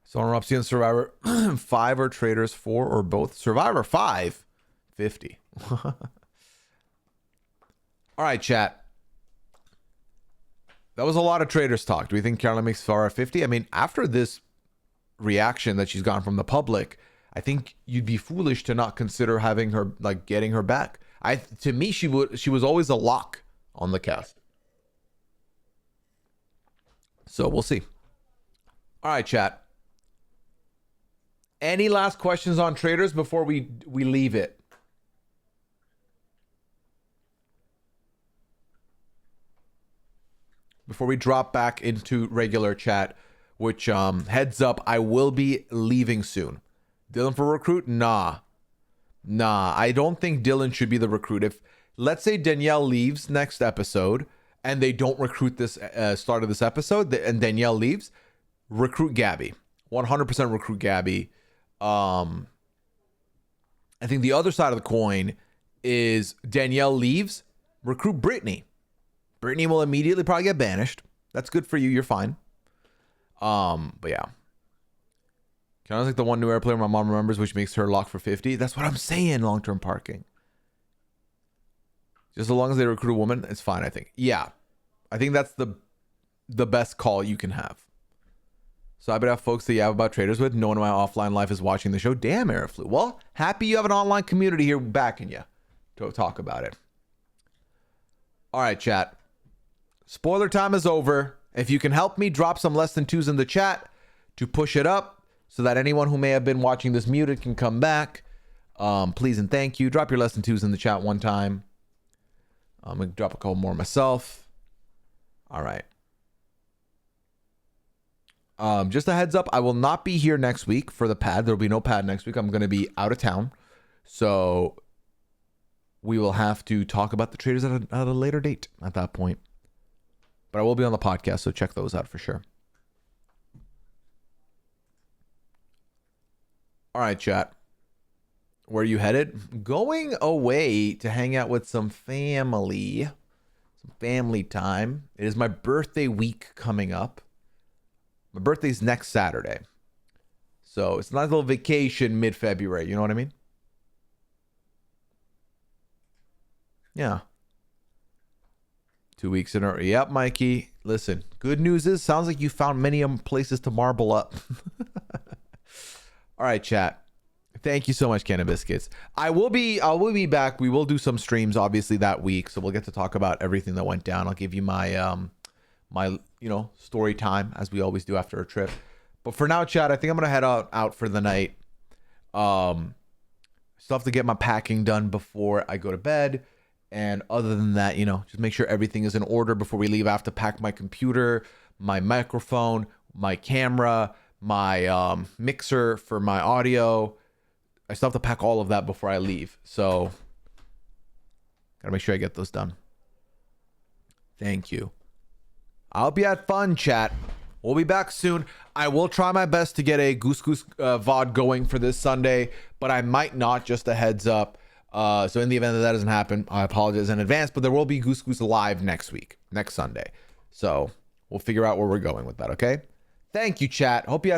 So on Rupsy and Survivor 5 or Traitors 4 or both. Survivor 5, 50. All right, chat. That was a lot of Traitors talk. Do we think Carolyn makes Farrah 50? I mean, after this reaction that she's gotten from the public, I think you'd be foolish to not consider having her, like, getting her back. To me, she was always a lock on the cast. So we'll see. All right, chat. Any last questions on Traitors before we leave it? Before we drop back into regular chat, which heads up, I will be leaving soon. Dylan for recruit? Nah, I don't think Dylan should be the recruit. If, let's say, Danielle leaves next episode and they don't recruit this start of this episode and Danielle leaves, recruit Gabby. 100% recruit Gabby. I think the other side of the coin is Danielle leaves, recruit Brittany. Brittany will immediately probably get banished. That's good for you. You're fine. But yeah. Kind of like the one new airplane my mom remembers, which makes her lock for 50. That's what I'm saying, long-term parking. Just as long as they recruit a woman, it's fine, I think. Yeah. I think that's the best call you can have. So I better have folks that you have about Traitors with. No one in my offline life is watching the show. Damn, Airflu. Well, happy you have an online community here backing you to talk about it. All right, chat. Spoiler time is over. If you can help me, drop some less than twos in the chat to push it up so that anyone who may have been watching this muted can come back. Please and thank you. Drop your less than twos in the chat one time. I'm going to drop a couple more myself. All right. Just a heads up, I will not be here next week for the pad. There will be no pad next week. I'm going to be out of town. So we will have to talk about the Traitors at a later date at that point. But I will be on the podcast, so check those out for sure. All right, chat. Where are you headed? Going away to hang out with some family. Some family time. It is my birthday week coming up. My birthday's next Saturday. So it's a nice little vacation mid-February. You know what I mean? Yeah. 2 weeks in a row. Yep, Mikey. Listen, good news is, sounds like you found many places to marble up. All right, chat. Thank you so much, Can of Biscuits. I will be back. We will do some streams, obviously, that week. So we'll get to talk about everything that went down. I'll give you my my story time, as we always do after a trip. But for now, chat, I think I'm gonna head out for the night. Still have to get my packing done before I go to bed. And other than that, just make sure everything is in order before we leave. I have to pack my computer, my microphone, my camera, my mixer for my audio. I still have to pack all of that before I leave. So gotta make sure I get those done. Thank you. I hope you had fun, chat. We'll be back soon. I will try my best to get a Goose Goose VOD going for this Sunday, but I might not, just a heads up. So in the event that doesn't happen, I apologize in advance, but there will be Goose Goose Live next week, next Sunday. So we'll figure out where we're going with that, okay? Thank you, chat. Hope you had